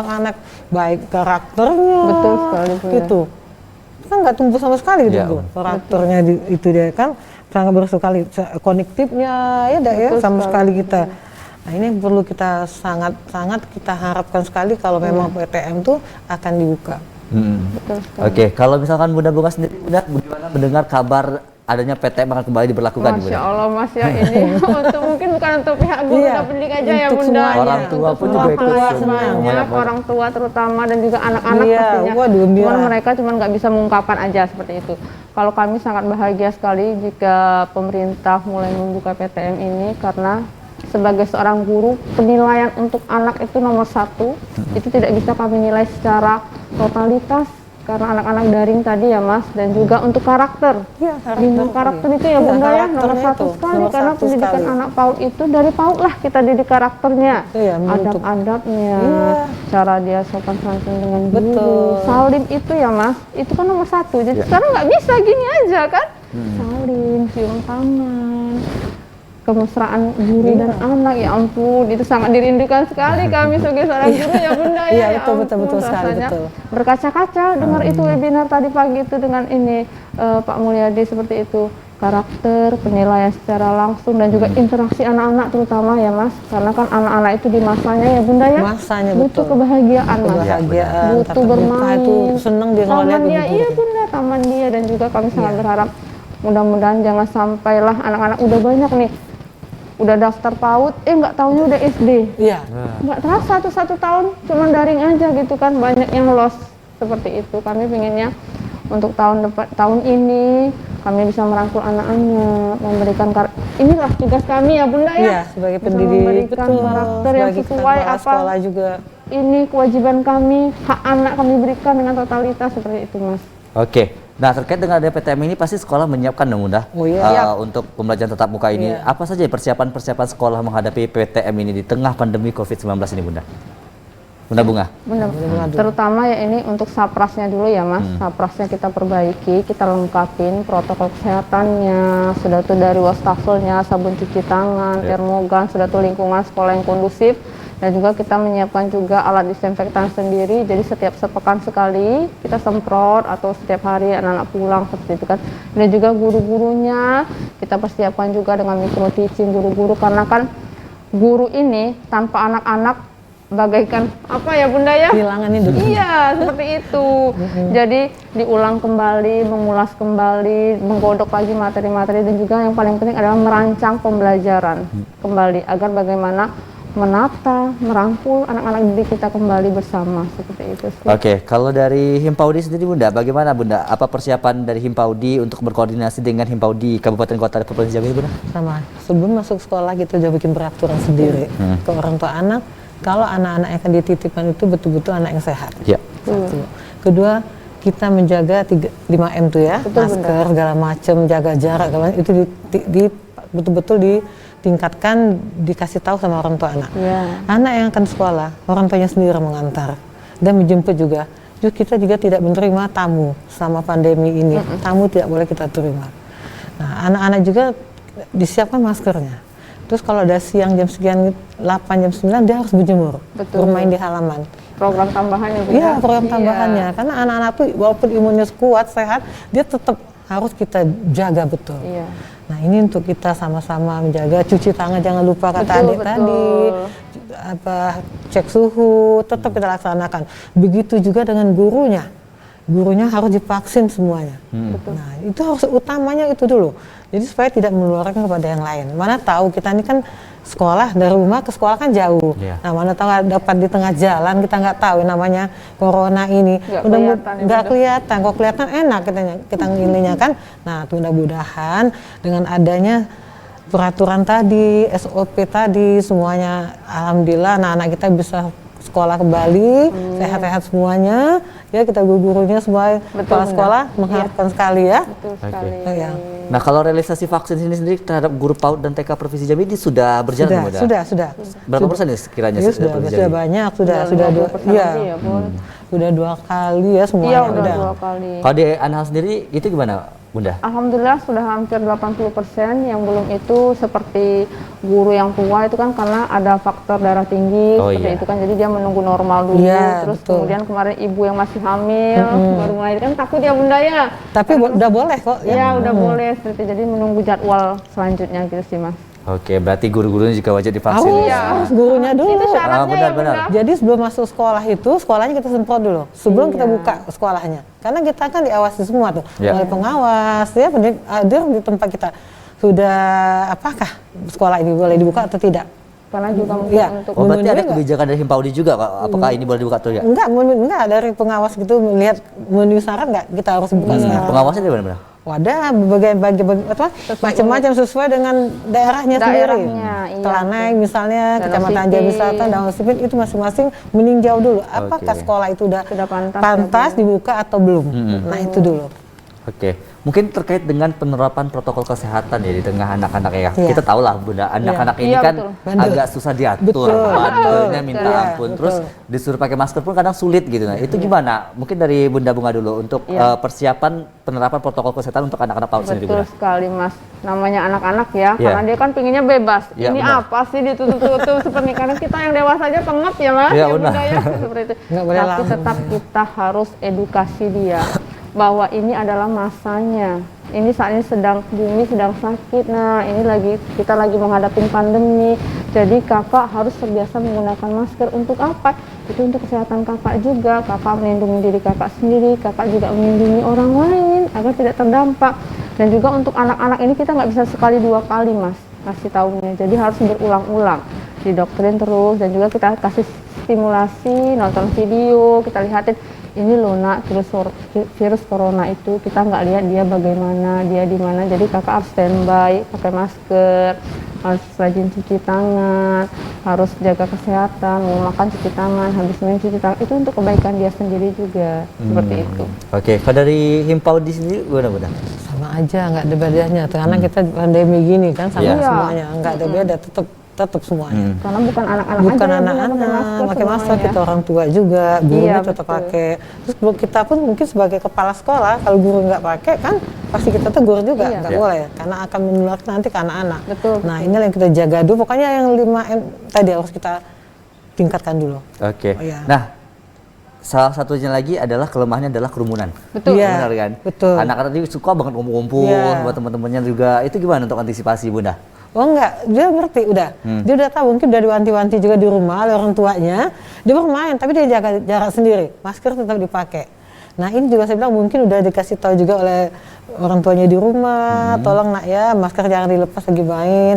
anak baik karakternya. Betul sekali, Bu, ya. Gitu. Kan nggak tumbuh sama sekali gitu, Ya, Bu. Karakternya itu dia kan sangat bersekali, konektifnya ya sama sekali kita. Nah, ini perlu kita sangat kita harapkan sekali kalau memang PTM itu akan dibuka. Oke, kalau misalkan Bunda Bunga sendiri, Bunda, bagaimana mendengar kabar adanya PTM akan kembali diberlakukan? Masya Allah, Mas ya, ini untuk mungkin bukan untuk pihak guru dan pendidik aja ya, untuk Bunda. semuanya. Orang tua pun juga ikut senang. Banyak orang tua terutama dan juga anak-anak pastinya. Waduh, Cuman mereka nggak bisa mengungkapkan aja seperti itu. Kalau kami sangat bahagia sekali jika pemerintah mulai membuka PTM ini, karena sebagai seorang guru, penilaian untuk anak itu nomor 1. Itu tidak bisa kami nilai secara totalitas karena anak-anak daring tadi ya, Mas, dan juga untuk karakter. Bimbing karakter itu ya, Bunda ya, nomor 1 sekali, karena pendidikan anak PAUD itu dari PAUD lah kita didik karakternya, adab-adabnya, cara dia sopan santun dengan guru, salim itu ya, Mas, itu kan nomor 1. Jadi sekarang nggak bisa gini aja kan, salim, cium tangan, kemesraan guru dan anak, ya ampun, itu sangat dirindukan sekali kami sebagai seorang guru ya, Bunda ya. Iya, betul sekali, betul. Berkaca-kaca dengar itu webinar tadi pagi itu dengan ini Pak Mulyadi seperti itu, karakter, penilaian secara langsung dan juga interaksi anak-anak terutama ya, Mas, karena kan anak-anak itu di masanya ya, Bunda ya, masanya butuh kebahagiaan, Mas, butuh bermain, itu seneng dia taman dia, iya Bunda, taman dia, dan juga kami sangat berharap mudah-mudahan jangan sampailah anak-anak udah banyak nih udah daftar PAUD, nggak taunya udah SD. Iya. Nggak terasa satu tahun cuma daring aja gitu kan, banyak yang lost seperti itu. Kami pengennya untuk tahun ini kami bisa merangkul anak-anak, memberikan inilah tugas kami ya, Bunda ya. Iya, sebagai pendidik, memberikan karakter yang sesuai apa sekolah juga. Ini kewajiban kami, hak anak kami berikan dengan totalitas seperti itu, Mas. Oke. Nah, terkait dengan ada PTM ini pasti sekolah menyiapkan dong, Bunda, untuk pembelajaran tatap muka ini. Apa saja persiapan sekolah menghadapi PTM ini di tengah pandemi COVID-19 ini, Bunda? Bunda Bunga. Terutama ya ini untuk saprasnya dulu ya, Mas. Saprasnya kita perbaiki, kita lengkapin protokol kesehatannya, sudah tuh dari wastafelnya, sabun cuci tangan, termogan, sudah tuh lingkungan sekolah yang kondusif. Dan juga kita menyiapkan juga alat disinfektan sendiri, jadi setiap sepekan sekali kita semprot atau setiap hari anak-anak pulang seperti itu kan. Dan juga guru-gurunya kita persiapkan juga dengan micro teaching guru-guru, karena kan guru ini tanpa anak-anak bagaikan apa ya, Bunda ya? Kehilangan hidup. Iya, seperti itu. Jadi diulang kembali, mengulas kembali, menggodok lagi materi-materi, dan juga yang paling penting adalah merancang pembelajaran kembali agar bagaimana menata, merangkul anak-anak didik kita kembali bersama seperti itu. Oke, kalau dari Himpaudi sendiri, Bunda, bagaimana, Bunda? Apa persiapan dari Himpaudi untuk berkoordinasi dengan Himpaudi Kabupaten Kota Provinsi Jambi, Bunda? Sama, sebelum masuk sekolah kita udah bikin peraturan sendiri ke orang tua anak. Kalau anak-anak yang akan dititipkan itu betul-betul anak yang sehat. Ya. Satu. Kedua, kita menjaga 5M tuh ya, masker, segala macam, jaga jarak, itu betul-betul ditingkatkan, dikasih tahu sama orang tua anak. Anak yang akan sekolah, orang tuanya sendiri mengantar dan menjemput juga. Kita juga tidak menerima tamu selama pandemi ini. Tamu tidak boleh kita terima. Nah, anak-anak juga disiapkan maskernya. Terus kalau ada siang jam sekian 8 jam 9 dia harus berjemur, bermain di halaman. Program tambahannya juga. Iya, program tambahannya. Karena anak-anak tuh walaupun imunnya kuat, sehat, dia tetap harus kita jaga betul. Nah, ini untuk kita sama-sama menjaga, cuci tangan jangan lupa kata adik tadi. Cek suhu tetap kita laksanakan. Begitu juga dengan gurunya. Gurunya harus divaksin semuanya. Nah, itu harus utamanya itu dulu. Jadi supaya tidak menularkan kepada yang lain. Mana tahu kita ini kan sekolah, dari rumah ke sekolah kan jauh. Nah, mana tahu dapat di tengah jalan, kita nggak tahu namanya corona ini. Nggak kelihatan, kok kelihatan enak kita ngilinya kan. Nah, mudah-mudahan dengan adanya peraturan tadi, SOP tadi, semuanya alhamdulillah anak-anak kita bisa sekolah kembali, sehat-sehat semuanya. Ya kita gurunya semua kepala sekolah mengharapkan sekali ya. Betul sekali. Ya. Nah, kalau realisasi vaksin ini sendiri terhadap guru PAUD dan TK Provinsi Jambi ini sudah berjalan, Bunda? Sudah. Berapa persen ya sekiranya? Ya, sudah banyak, sudah 50% iya. lebih ya, Bun. Sudah 2 kali ya semuanya. Iya, udah 2 kali. Kalau di Anhal sendiri itu gimana, Bunda? Alhamdulillah sudah hampir 80%. Yang belum itu seperti guru yang tua itu kan karena ada faktor darah tinggi seperti itu kan, jadi dia menunggu normal dulu. Terus kemudian kemarin ibu yang masih hamil baru mulai kan takut ya Bunda ya. Tapi udah boleh kok. Ya udah boleh seperti, jadi menunggu jadwal selanjutnya gitu sih Mas. Oke, berarti guru-gurunya juga wajib divaksin. Harus gurunya dulu. Itu syaratnya ya benar. Bunda. Jadi sebelum masuk sekolah itu, sekolahnya kita semprot dulu. Sebelum kita buka sekolahnya. Karena kita kan diawasi semua tuh. Oleh pengawas, ya hadir di tempat kita. Sudah apakah sekolah ini boleh dibuka atau tidak? Karena juga mungkin untuk berarti ada kebijakan dari Himpaudi juga, Pak? Apakah ini boleh dibuka atau tidak? Enggak, dari pengawas gitu melihat memenuhi syarat enggak kita harus buka sekarang. Pengawasnya dari mana? Wadah, berbagai macam-macam sesuai dengan daerahnya sendiri. Telanai misalnya, Kecamatan Jambi Selatan, Danau Sipin itu masing-masing meninjau dulu. Apakah sekolah itu udah pantas dibuka atau belum? Nah itu dulu. Oke, mungkin terkait dengan penerapan protokol kesehatan ya di tengah anak-anak ya. Kita tahu lah Bunda, anak-anak ini kan agak susah diatur, bandelnya minta ampun. Terus disuruh pakai masker pun kadang sulit gitu. Nah, itu gimana? Mungkin dari Bunda Bunga dulu untuk persiapan penerapan protokol kesehatan untuk anak-anak PAUD sendiri, Bunda. Betul sekali Mas, namanya anak-anak ya, karena dia kan pinginnya bebas. Ini apa sih ditutup-tutup seperti, karena kita yang dewasa aja pengap ya Mas, ya Bunda ya, seperti itu. Tapi tetap kita harus edukasi dia bahwa ini adalah masanya. Ini saat ini bumi sedang sakit. Nah, ini kita lagi menghadapi pandemi. Jadi kakak harus terbiasa menggunakan masker. Untuk apa? Itu untuk kesehatan kakak juga. Kakak melindungi diri kakak sendiri. Kakak juga melindungi orang lain agar tidak terdampak. Dan juga untuk anak-anak ini kita nggak bisa sekali 2 kali Mas kasih tahunya. Jadi harus berulang-ulang. Didoktrin terus, dan juga kita kasih stimulasi, nonton video, kita lihatin ini loh nak, virus corona itu kita nggak lihat dia bagaimana, dia di mana. Jadi kakak harus standby, pakai masker, harus rajin cuci tangan, harus jaga kesehatan, mau makan cuci tangan, habis minum cuci tangan. Itu untuk kebaikan dia sendiri juga, seperti itu. Oke, kalau dari Himpaudi sendiri gimana? Sama aja, nggak ada bedanya. Karena kita pandemi gini kan, sama semuanya, nggak ada beda, tetap semuanya. Karena bukan anak-anak bukan aja anak-anak pakai masker, kita orang tua juga, gurunya tetap pakai. Terus kita pun mungkin sebagai kepala sekolah, kalau guru nggak pakai kan pasti kita tegur juga, nggak boleh, karena akan menularkan nanti ke anak-anak. Nah inilah yang kita jaga dulu, pokoknya yang 5M tadi harus kita tingkatkan dulu. Oke. Nah, salah satunya lagi adalah kelemahannya adalah kerumunan. Betul. Benar kan? Betul. Anak-anak ini suka banget ngumpul-ngumpul buat teman-temannya juga. Itu gimana untuk antisipasi, Bunda? Oh enggak, dia ngerti udah. Dia udah tahu, mungkin udah diwanti-wanti juga di rumah oleh orang tuanya. Dia bermain, tapi dia jaga jarak sendiri. Masker tetap dipakai. Nah ini juga saya bilang mungkin udah dikasih tahu juga oleh orang tuanya di rumah. Tolong nak ya, masker jangan dilepas lagi main.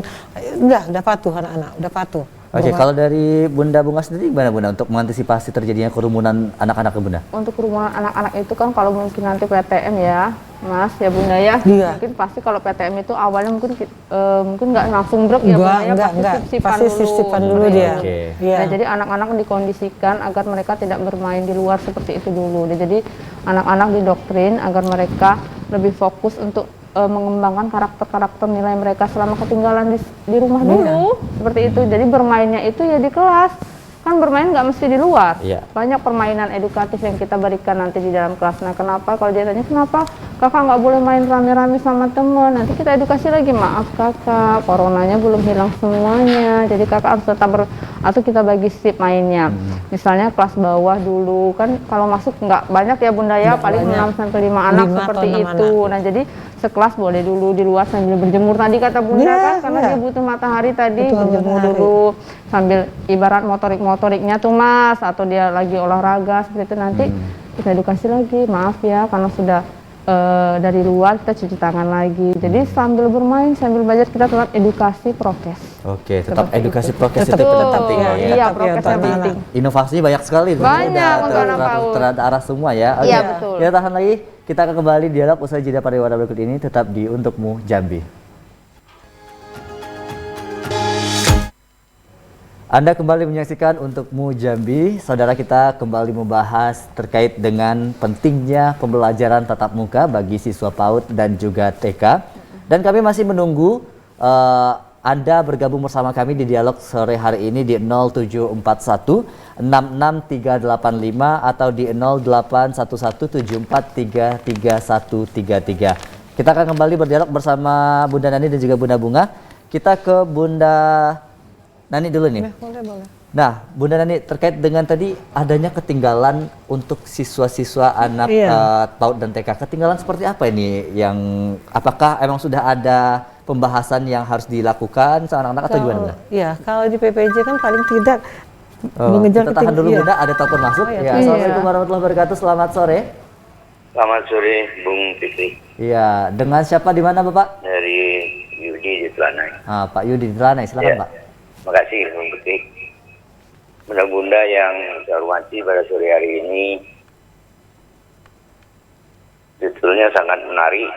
Udah patuh anak-anak, udah patuh. Oke, kalau dari Bunda Bunga sendiri gimana Bunda untuk mengantisipasi terjadinya kerumunan anak-anak ke Bunda? Untuk kerumunan anak-anak itu kan kalau mungkin nanti PTM ya Mas, ya Bunda ya, mungkin pasti kalau PTM itu awalnya mungkin nggak langsung brek ya Bunda ya, pasti sisipan dulu dia. Nah, jadi anak-anak dikondisikan agar mereka tidak bermain di luar seperti itu dulu. Jadi anak-anak didoktrin agar mereka lebih fokus untuk mengembangkan karakter-karakter nilai mereka selama ketinggalan di rumah dulu, seperti itu. Jadi bermainnya itu ya di kelas, kan bermain nggak mesti di luar. Banyak permainan edukatif yang kita berikan nanti di dalam kelas. Nah kenapa kalau dia tanya kenapa kakak nggak boleh main rame-rame sama temen, nanti kita edukasi lagi, maaf kakak, coronanya belum hilang semuanya, jadi kakak harus tetap atau kita bagi shift mainnya. Misalnya kelas bawah dulu, kan kalau masuk nggak banyak ya Bunda ya, paling 6-5 anak seperti itu. Nah jadi sekelas boleh dulu di luar sambil berjemur tadi kata Bunda kan, karena dia butuh matahari tadi, berjemur dulu sambil ibarat motoriknya tuh Mas, atau dia lagi olahraga seperti itu. Nanti kita edukasi lagi, maaf ya karena sudah dari luar kita cuci tangan lagi. Jadi sambil bermain, sambil belajar kita tetap edukasi prokes. Oke, tetap edukasi prokes itu penting ya. Iya, prokesnya penting. Inovasinya banyak sekali. Banyak untuk anak PAUD. Terarah semua ya. Iya, betul. Kita tahan lagi, kita akan kembali dialog usai jeda pariwara berikut ini tetap di Untukmu Jambi. Anda kembali menyaksikan Untukmu Jambi. Saudara, kita kembali membahas terkait dengan pentingnya pembelajaran tatap muka bagi siswa PAUD dan juga TK. Dan kami masih menunggu Anda bergabung bersama kami di dialog sore hari ini di 0741 66385 atau di 0811743333. Kita akan kembali berdialog bersama Bunda Nani dan juga Bunda Bunga. Kita ke Bunda Nani dulu nih. Boleh. Nah, Bunda Nani, terkait dengan tadi adanya ketinggalan untuk siswa-siswa anak PAUD dan TK. Ketinggalan seperti apa ini? Yang apakah emang sudah ada pembahasan yang harus dilakukan sama anak-anak atau gimana? Iya, kalau di PPJ kan paling tidak mengejar kita tahan dulu Bunda, ada telepon masuk. Assalamualaikum warahmatullahi wabarakatuh. Selamat sore. Selamat sore, Bung Fikri. Iya, dengan siapa di mana Bapak? Dari Yudi di Telanai. Pak Yudi di Telanai, silakan Pak. Makasih, Bung Fikri. Bunda-bunda yang saya hormati pada sore hari ini, sebetulnya sangat menarik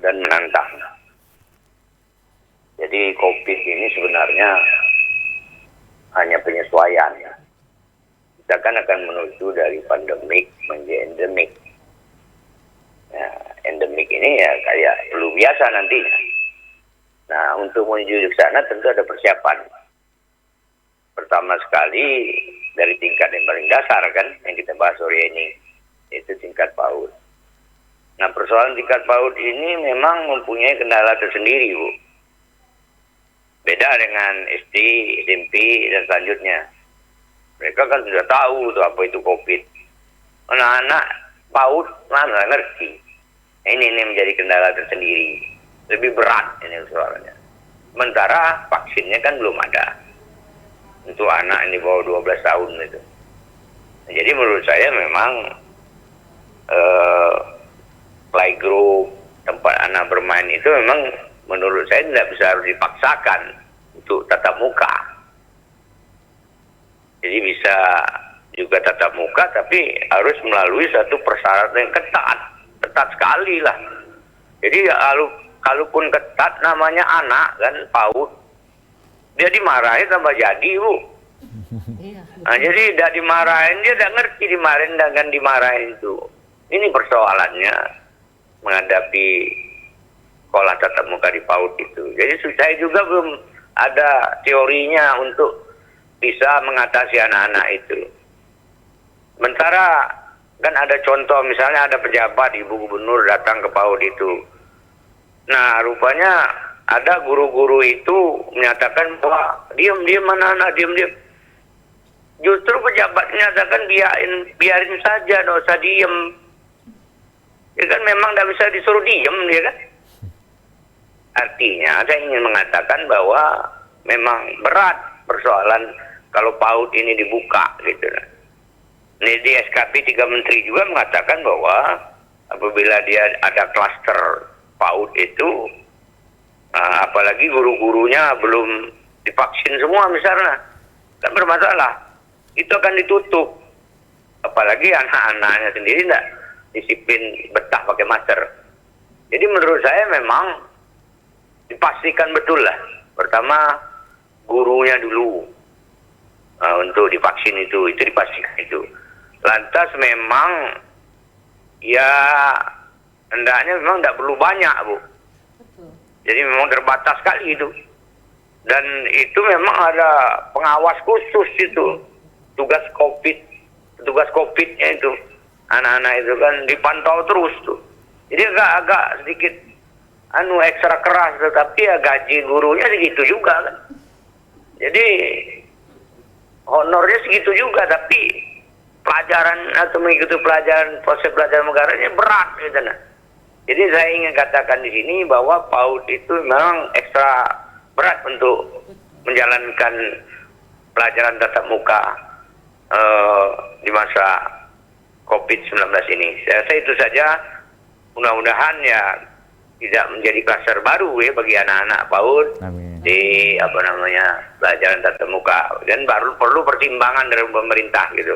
dan menantang. Jadi COVID ini sebenarnya hanya penyesuaian. Kita kan akan menuju dari pandemik menjadi endemik. Nah, endemik ini ya kayak flu biasa nantinya. Nah, untuk menuju ke sana tentu ada persiapan. Pertama sekali dari tingkat yang paling dasar kan, yang kita bahas sore ini, itu tingkat PAUD. Nah, persoalan tingkat PAUD ini memang mempunyai kendala tersendiri, Bu. Beda dengan SD, SMP, dan selanjutnya. Mereka kan sudah tahu tuh apa itu COVID. Anak-anak PAUD mana ngerti. Nah, ini menjadi kendala tersendiri. Lebih berat ini soalnya. Sementara vaksinnya kan belum ada untuk anak yang di bawah 12 tahun itu. Nah, jadi menurut saya memang playgroup, tempat anak bermain itu memang menurut saya tidak bisa harus dipaksakan untuk tatap muka. Jadi bisa juga tatap muka tapi harus melalui satu persyaratan yang ketat sekali lah. Jadi kalaupun ketat namanya anak kan PAUD, dia dimarahin tambah jadi, Bu. Nah, jadi tidak dimarahin, dia tidak ngerti dimarahin itu. Ini persoalannya menghadapi sekolah tatap muka di PAUD itu. Jadi saya juga belum ada teorinya untuk bisa mengatasi anak-anak itu. Sementara kan ada contoh, misalnya ada pejabat, Ibu Gubernur datang ke PAUD itu. Nah, rupanya ada guru-guru itu menyatakan bahwa diam anak-anak, diam. Justru pejabat menyatakan biarin saja, tidak usah diem. Ya kan memang tidak bisa disuruh diem, ya kan? Artinya saya ingin mengatakan bahwa memang berat persoalan kalau PAUD ini dibuka, gitu. Ini di SKP 3 Menteri juga mengatakan bahwa apabila dia ada klaster PAUD itu, apalagi guru-gurunya belum divaksin semua misalnya, kan bermasalah. Itu akan ditutup. Apalagi anak-anaknya sendiri tidak disiplin betah pakai masker. Jadi menurut saya memang dipastikan betul lah. Pertama gurunya dulu untuk divaksin itu dipastikan itu. Lantas memang ya hendaknya memang tidak perlu banyak, Bu. Jadi memang terbatas sekali itu. Dan itu memang ada pengawas khusus itu. Tugas COVID-nya itu. Anak-anak itu kan dipantau terus tuh. Jadi agak sedikit ekstra keras, tetapi ya gaji gurunya segitu juga kan. Jadi honornya segitu juga, tapi pelajaran atau mengikuti proses pelajaran negaranya berat gitu nah. Jadi saya ingin katakan di sini bahwa PAUD itu memang ekstra berat untuk menjalankan pelajaran tatap muka di masa COVID-19 ini. Saya rasa itu saja, mudah-mudahan ya tidak menjadi kluster baru ya bagi anak-anak PAUD. Amin. Di pelajaran tatap muka, dan baru perlu pertimbangan dari pemerintah gitu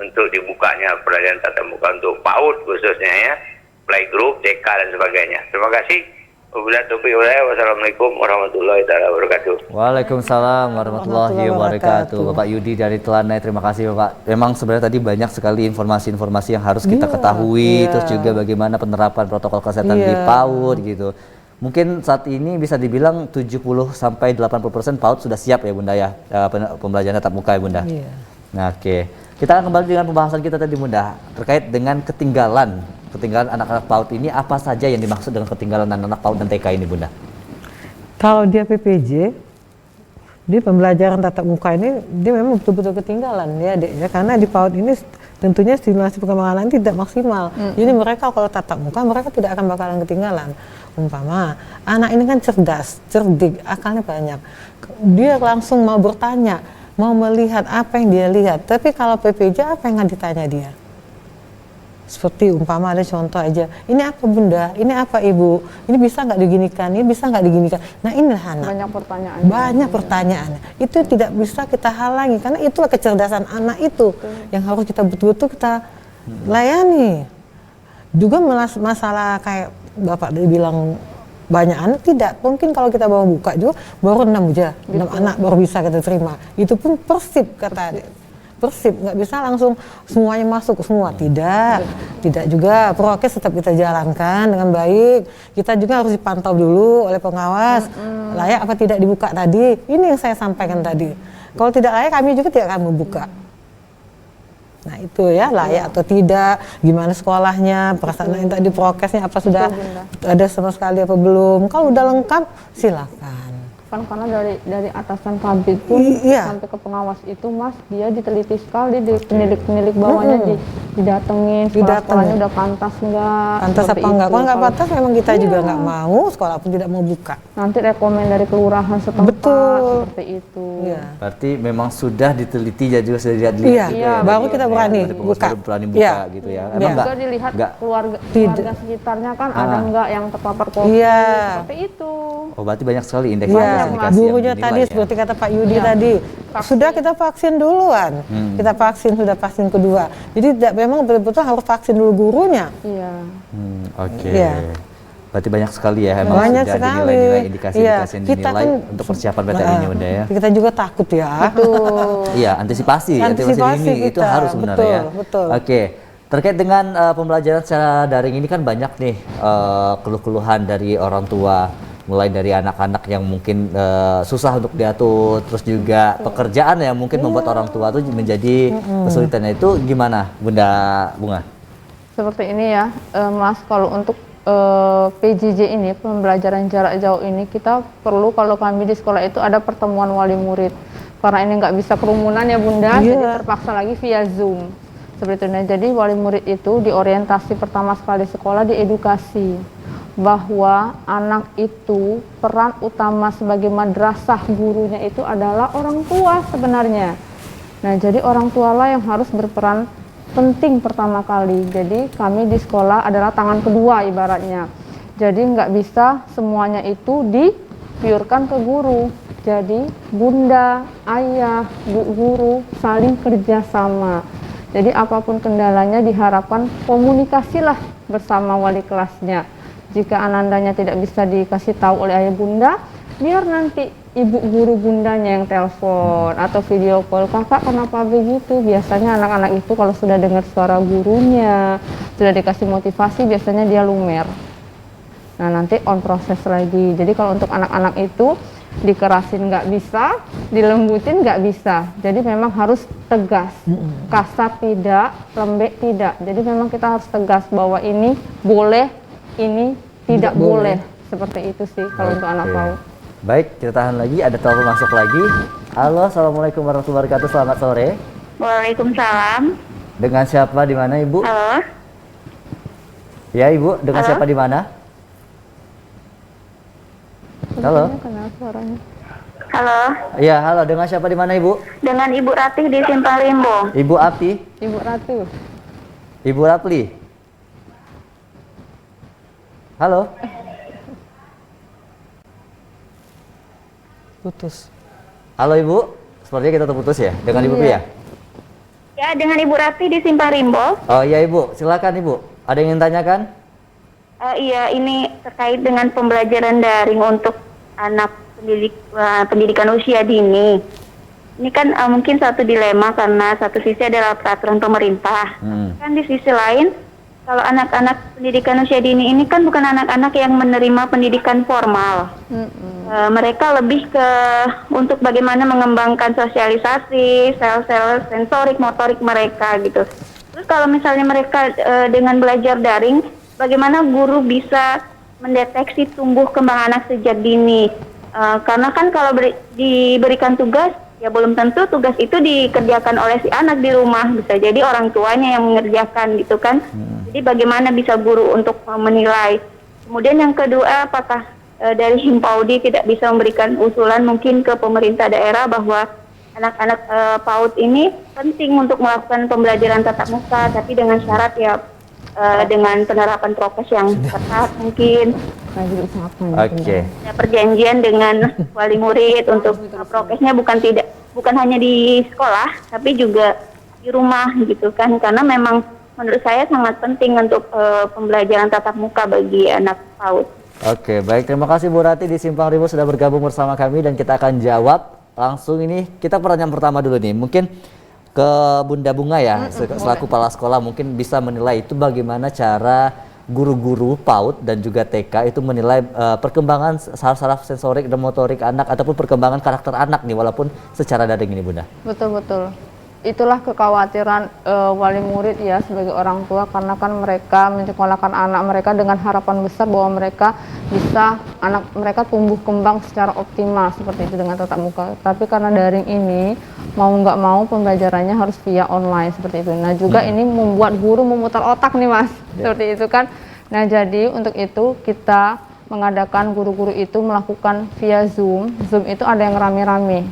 untuk dibukanya pelajaran tatap muka untuk PAUD khususnya ya, playgroup, TK dan sebagainya. Terima kasih. Wassalamualaikum warahmatullahi wabarakatuh. Waalaikumsalam warahmatullahi wabarakatuh. Bapak Yudi dari Telanai, terima kasih Bapak. Memang sebenarnya tadi banyak sekali informasi-informasi yang harus kita ketahui, terus juga bagaimana penerapan protokol kesehatan di PAUD gitu. Mungkin saat ini bisa dibilang 70-80% PAUD sudah siap ya Bunda ya, pembelajaran tatap muka ya Bunda. Nah, oke. Kita akan kembali dengan pembahasan kita tadi Bunda, terkait dengan ketinggalan anak-anak PAUD ini. Apa saja yang dimaksud dengan ketinggalan anak-anak PAUD dan TK ini Bunda? Kalau dia PPJ, dia pembelajaran tatap muka ini dia memang betul-betul ketinggalan ya adiknya, karena di PAUD ini tentunya stimulasi perkembangan anak tidak maksimal. Jadi mereka kalau tatap muka mereka tidak akan bakalan ketinggalan. Umpama anak ini kan cerdas, cerdik, akalnya banyak, dia langsung mau bertanya, mau melihat apa yang dia lihat. Tapi kalau PPJ apa yang akan ditanya dia? Seperti umpama ada contoh aja, ini apa Bunda, ini apa Ibu, ini bisa nggak diginikan, ini bisa nggak diginikan. Nah inilah anak. Banyak pertanyaan. Itu tidak bisa kita halangi, karena itulah kecerdasan anak itu yang harus kita betul-betul kita layani. Juga masalah kayak Bapak tadi bilang banyak anak, tidak mungkin kalau kita bawa buka juga baru 6 aja, 6 anak baru bisa kita terima. Itu pun persib kata adik. Persib, nggak bisa langsung semuanya masuk semua, tidak juga. Prokes tetap kita jalankan dengan baik. Kita juga harus dipantau dulu oleh pengawas, layak apa tidak dibuka tadi. Ini yang saya sampaikan tadi. Kalau tidak layak kami juga tidak akan membuka. Nah itu ya, layak atau tidak, gimana sekolahnya, perasaan yang tadi prokesnya apa sudah ada sama sekali apa belum. Kalau udah lengkap silakan. Kan karena dari atasan pabrik pun sampai ke pengawas itu Mas, dia diteliti sekali, di penilik bawahnya didatengin, sekolahnya udah pantas enggak, pantas apa enggak. Kalau nggak pantas memang kita juga nggak mau, sekolah pun tidak mau buka. Nanti rekomen dari kelurahan setempat seperti itu. Berarti memang sudah diteliti ya, juga sudah dilihat baru kita berani buka gitu ya. Emang juga dilihat keluarga sekitarnya kan ada enggak yang terpapar COVID seperti itu. Oh berarti banyak sekali indeks. Gurunya tadi seperti kata Pak Yudi tadi, sudah kita vaksin duluan, kita sudah vaksin kedua. Jadi memang betul-betul harus vaksin dulu gurunya. Berarti banyak sekali ya, emang banyak sudah sekali. Dinilai indikasi-indikasi yang dinilai untuk persiapan PTN ini Bunda ya. Kita juga takut ya. Iya, antisipasi ini itu harus sebenarnya ya. Oke. Terkait dengan pembelajaran secara daring ini kan banyak nih keluh-keluhan dari orang tua, mulai dari anak-anak yang mungkin susah untuk diatur, terus juga pekerjaan yang mungkin membuat orang tua itu menjadi kesulitan. Itu gimana Bunga? Seperti ini ya Mas, kalau untuk PJJ ini, pembelajaran jarak jauh ini, kita perlu, kalau kami di sekolah itu ada pertemuan wali murid, karena ini nggak bisa kerumunan ya Bunda, jadi terpaksa lagi via Zoom seperti itu. Nah, jadi wali murid itu diorientasi pertama sekali sekolah, diedukasi bahwa anak itu peran utama sebagai madrasah gurunya itu adalah orang tua sebenarnya. Nah, jadi orang tua lah yang harus berperan penting pertama kali. Jadi kami di sekolah adalah tangan kedua ibaratnya. Jadi nggak bisa semuanya itu dipiurkan ke guru. Jadi bunda, ayah, guru saling kerjasama. Jadi apapun kendalanya diharapkan komunikasilah bersama wali kelasnya. Jika anandanya tidak bisa dikasih tahu oleh ayah bunda, biar nanti ibu guru bundanya yang telepon atau video call, kakak kenapa begitu. Biasanya anak-anak itu kalau sudah dengar suara gurunya, sudah dikasih motivasi, biasanya dia lumer. Nah nanti on proses lagi. Jadi kalau untuk anak-anak itu dikerasin nggak bisa, dilembutin nggak bisa. Jadi memang harus tegas, kasar tidak, lembek tidak. Jadi memang kita harus tegas bahwa ini boleh, ini tidak boleh. Seperti itu sih kalau untuk anak PAUD. Baik, kita tahan lagi, ada telepon masuk lagi. Halo, assalamualaikum warahmatullahi wabarakatuh, selamat sore. Waalaikumsalam. Dengan siapa, di mana Ibu? Halo. Ya Ibu, dengan siapa, di mana? Halo. Halo. Iya, halo, dengan siapa, di mana Ibu? Dengan Ibu Ratih di Simpang Limbo. Ibu Ati? Ibu Ratu. Ibu Rapli? Halo. Putus. Halo Ibu, sepertinya kita terputus ya dengan Ibu Pia. Ya, dengan Ibu Ratih di Simpang Rimbo. Oh iya Ibu, silakan Ibu. Ada yang ingin tanyakan? Iya, ini terkait dengan pembelajaran daring untuk anak pendidikan usia dini. Ini kan mungkin satu dilema karena satu sisi adalah peraturan pemerintah. Kan di sisi lain, kalau anak-anak pendidikan usia dini ini kan bukan anak-anak yang menerima pendidikan formal. Mereka lebih ke untuk bagaimana mengembangkan sosialisasi, sel-sel sensorik, motorik mereka gitu. Terus kalau misalnya mereka dengan belajar daring, bagaimana guru bisa mendeteksi tumbuh kembang anak sejak dini? Karena kan kalau diberikan tugas, ya belum tentu tugas itu dikerjakan oleh si anak di rumah. Bisa jadi orang tuanya yang mengerjakan gitu kan. Jadi bagaimana bisa guru untuk menilai? Kemudian yang kedua, apakah dari Himpaudi tidak bisa memberikan usulan mungkin ke pemerintah daerah bahwa anak-anak PAUD ini penting untuk melakukan pembelajaran tatap muka, tapi dengan syarat ya dengan penerapan prokes yang ketat mungkin. Oke. Ya, perjanjian dengan wali murid untuk prokesnya bukan hanya di sekolah, tapi juga di rumah gitu kan, karena memang menurut saya sangat penting untuk pembelajaran tatap muka bagi anak PAUD. Oke, baik, terima kasih Bu Rati di Simpang Rimau sudah bergabung bersama kami dan kita akan jawab langsung ini. Kita pertanyaan pertama dulu nih, mungkin ke Bunda Bunga ya, selaku kepala sekolah mungkin bisa menilai itu bagaimana cara guru-guru PAUD dan juga TK itu menilai perkembangan saraf sensorik dan motorik anak ataupun perkembangan karakter anak nih walaupun secara daring ini Bunda. Betul. Itulah kekhawatiran wali murid ya sebagai orang tua, karena kan mereka menyekolahkan anak mereka dengan harapan besar bahwa mereka bisa anak mereka tumbuh kembang secara optimal seperti itu dengan tatap muka. Tapi karena daring ini mau nggak mau pembelajarannya harus via online seperti itu. Nah juga ini membuat guru memutar otak nih Mas, seperti itu kan. Nah jadi untuk itu kita mengadakan guru-guru itu melakukan via Zoom. Zoom itu ada yang rame-rame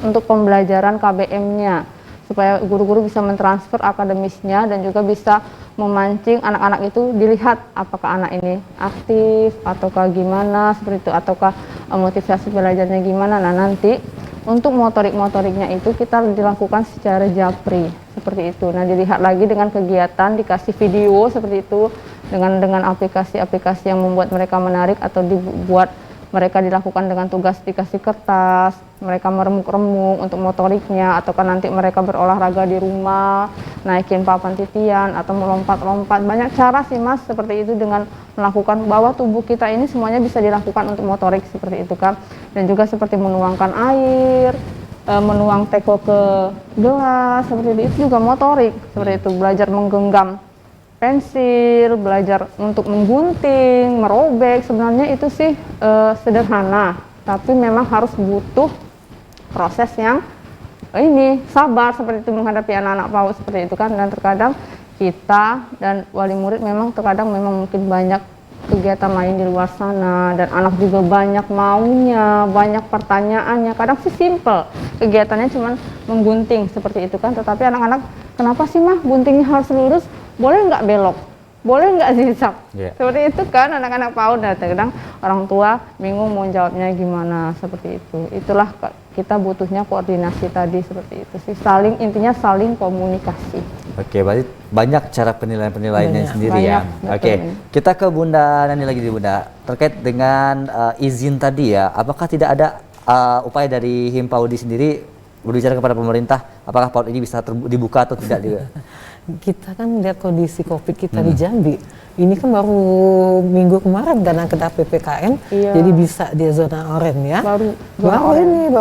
untuk pembelajaran KBM-nya, supaya guru-guru bisa mentransfer akademisnya dan juga bisa memancing anak-anak itu dilihat apakah anak ini aktif ataukah gimana seperti itu, ataukah motivasi belajarnya gimana. Nah nanti untuk motoriknya itu kita dilakukan secara japri seperti itu. Nah dilihat lagi dengan kegiatan, dikasih video seperti itu dengan aplikasi-aplikasi yang membuat mereka menarik, atau dibuat mereka dilakukan dengan tugas dikasih kertas, mereka meremuk-remuk untuk motoriknya, ataukah nanti mereka berolahraga di rumah, naikin papan titian, atau melompat-lompat. Banyak cara sih Mas seperti itu, dengan melakukan bahwa tubuh kita ini semuanya bisa dilakukan untuk motorik seperti itu kan. Dan juga seperti menuangkan air, menuang teko ke gelas, seperti itu juga motorik, seperti itu. Belajar menggenggam pensil, belajar untuk menggunting, merobek, sebenarnya itu sih sederhana, tapi memang harus butuh proses yang sabar seperti itu menghadapi anak-anak PAUD seperti itu kan. Dan terkadang kita dan wali murid memang terkadang memang mungkin banyak kegiatan lain di luar sana, dan anak juga banyak maunya, banyak pertanyaannya. Kadang sih simple, kegiatannya cuma menggunting seperti itu kan, tetapi anak-anak, kenapa sih mah guntingnya harus lurus? Boleh nggak belok? Boleh nggak zigzag? Seperti itu kan anak-anak PAUD. Dan kadang orang tua bingung mau jawabnya gimana seperti itu. Itulah kita butuhnya koordinasi tadi seperti itu sih. Intinya saling komunikasi. Oke, berarti banyak cara penilaian-penilaiannya sendiri ya. Oke, kita ke Bunda Nani lagi di Bunda. Terkait dengan izin tadi ya, apakah tidak ada upaya dari Himpaudi sendiri berbicara kepada pemerintah, apakah PAUD ini bisa dibuka atau tidak juga? Kita kan lihat kondisi COVID kita di Jambi. Ini kan baru minggu kemarin karena kena PPKM, jadi bisa di zona oranye ya. Baru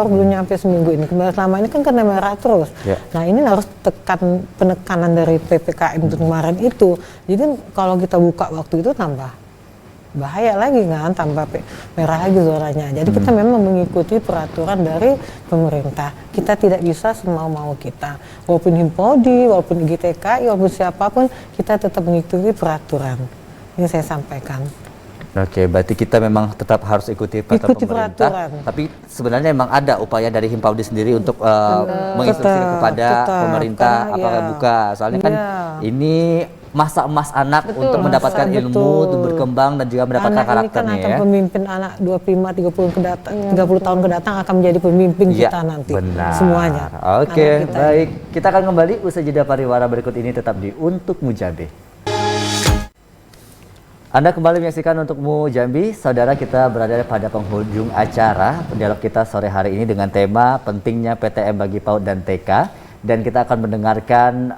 belum nyampe seminggu ini. Selama ini kan kena merah terus. Nah ini harus tekan penekanan dari PPKM kemarin itu. Jadi kalau kita buka waktu itu tambah bahaya lagi kan, tambah merah lagi zonanya. Jadi kita memang mengikuti peraturan dari pemerintah. Kita tidak bisa semau-mau kita. Walaupun Himpaudi, walaupun IGTKI, walaupun siapapun, kita tetap mengikuti peraturan. Ini saya sampaikan. Oke, berarti kita memang tetap harus ikuti peraturan pemerintah. Tapi sebenarnya memang ada upaya dari Himpaudi sendiri untuk menginstruksikan kepada pemerintah apakah buka. Soalnya kan ini masa emas anak untuk mendapatkan ilmu, untuk berkembang dan juga mendapatkan karakternya ya. Akan pemimpin anak 30 tahun ke datang akan menjadi pemimpin kita nanti. Benar. Semuanya. Oke, baik. Kita akan kembali usai jeda pariwara berikut ini, tetap di Untuk Mujabe. Anda kembali menyaksikan Untukmu Jambi. Saudara, kita berada pada penghujung acara dialog kita sore hari ini dengan tema pentingnya PTM bagi PAUD dan TK. Dan kita akan mendengarkan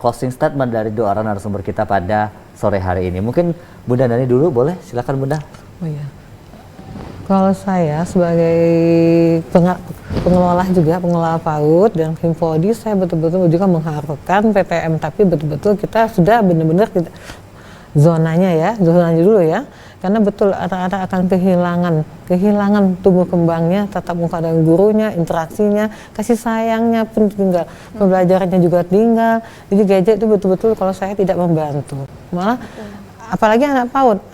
closing statement dari dua orang narasumber kita pada sore hari ini. Mungkin Bunda Nani dulu, boleh? Silakan Bunda. Oh iya. Kalau saya sebagai pengelola PAUD dan Himpodi, saya betul-betul juga mengharapkan PTM, tapi betul-betul kita sudah benar-benar zonanya dulu ya, karena betul anak-anak akan kehilangan tumbuh kembangnya, tatap muka dengan gurunya, interaksinya, kasih sayangnya pun tinggal, pembelajarannya juga tinggal. Jadi gadget itu betul-betul kalau saya tidak membantu, malah apalagi anak PAUD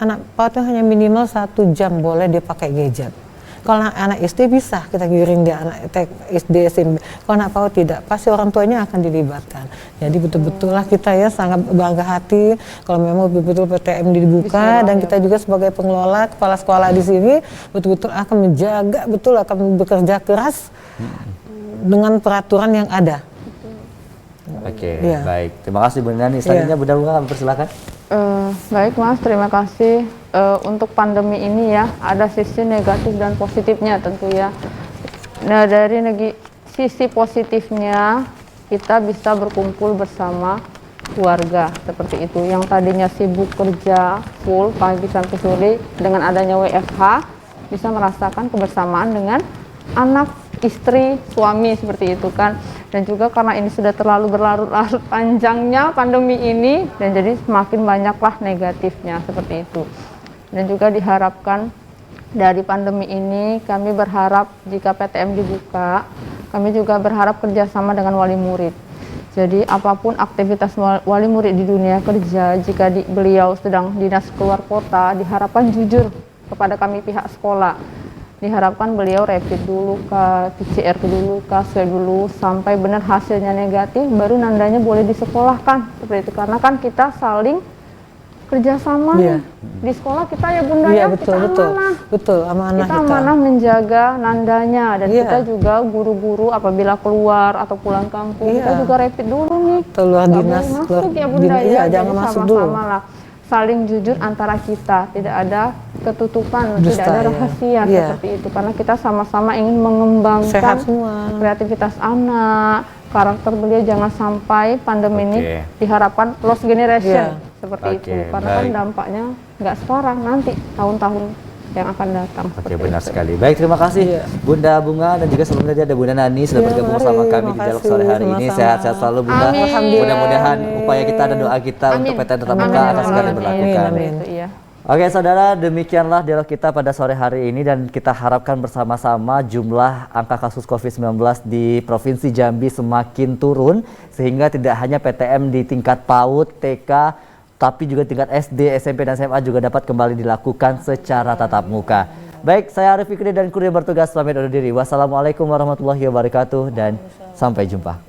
itu hanya minimal 1 jam boleh dia pakai gadget. Kalau anak SD bisa kita giring dia, anak SD, SMP. Kalau anak PAUD tidak, pasti orang tuanya akan dilibatkan. Jadi betul-betul lah kita ya sangat bangga hati kalau memang betul-betul PTM dibuka, dan kita juga sebagai pengelola, kepala sekolah di sini betul-betul akan menjaga, akan bekerja keras dengan peraturan yang ada. Oke, baik. Terima kasih Bunda Nani. Selanjutnya Bunda Bunga, persilakan. Baik Mas, terima kasih. Untuk pandemi ini ya, ada sisi negatif dan positifnya tentu ya. Nah, dari sisi positifnya, kita bisa berkumpul bersama keluarga seperti itu. Yang tadinya sibuk kerja full pagi sampai sore, dengan adanya WFH bisa merasakan kebersamaan dengan anak, istri, suami seperti itu kan. Dan juga karena ini sudah terlalu berlarut-larut panjangnya pandemi ini, dan jadi semakin banyaklah negatifnya seperti itu. Dan juga diharapkan dari pandemi ini, kami berharap jika PTM dibuka, kami juga berharap kerjasama dengan wali murid. Jadi apapun aktivitas wali murid di dunia kerja, jika beliau sedang dinas keluar kota, diharapkan jujur kepada kami pihak sekolah. Diharapkan beliau rapid dulu PCR dulu swab dulu, sampai benar hasilnya negatif, baru nandanya boleh disekolahkan seperti itu. Karena kan kita saling kerjasama di sekolah kita ya Bunda ya, kita amanah. Kita amanah menjaga nandanya, dan kita juga guru-guru apabila keluar atau pulang kampung kita juga rapid dulu nih. Keluar dinas, masuk ya Bunda ya, jangan masuk dulu. Sama-sama lah saling jujur antara kita, tidak ada ketutupan, tidak ada rahasia seperti itu, karena kita sama-sama ingin mengembangkan kreativitas anak, karakter beliau. Jangan sampai pandemi ini diharapkan lost generation seperti itu, karena kan dampaknya nggak sekarang, nanti tahun-tahun yang akan datang. Benar sekali. Baik, terima kasih Bunda Bunga, dan juga sebelumnya ada Bunda Nani sudah bergabung bersama kami di dialog sore hari ini. Sehat-sehat selalu Bunda. Mudah-mudahan upaya kita dan doa kita untuk PTM tetap muka akan segera diberlakukan. Oke saudara, demikianlah dialog kita pada sore hari ini, dan kita harapkan bersama-sama jumlah angka kasus COVID-19 di Provinsi Jambi semakin turun, sehingga tidak hanya PTM di tingkat PAUD, TK, tapi juga tingkat SD, SMP, dan SMA juga dapat kembali dilakukan secara tatap muka. Baik, saya Arif Fikri dan kru yang bertugas pamit undur diri. Wassalamualaikum warahmatullahi wabarakatuh, dan sampai jumpa.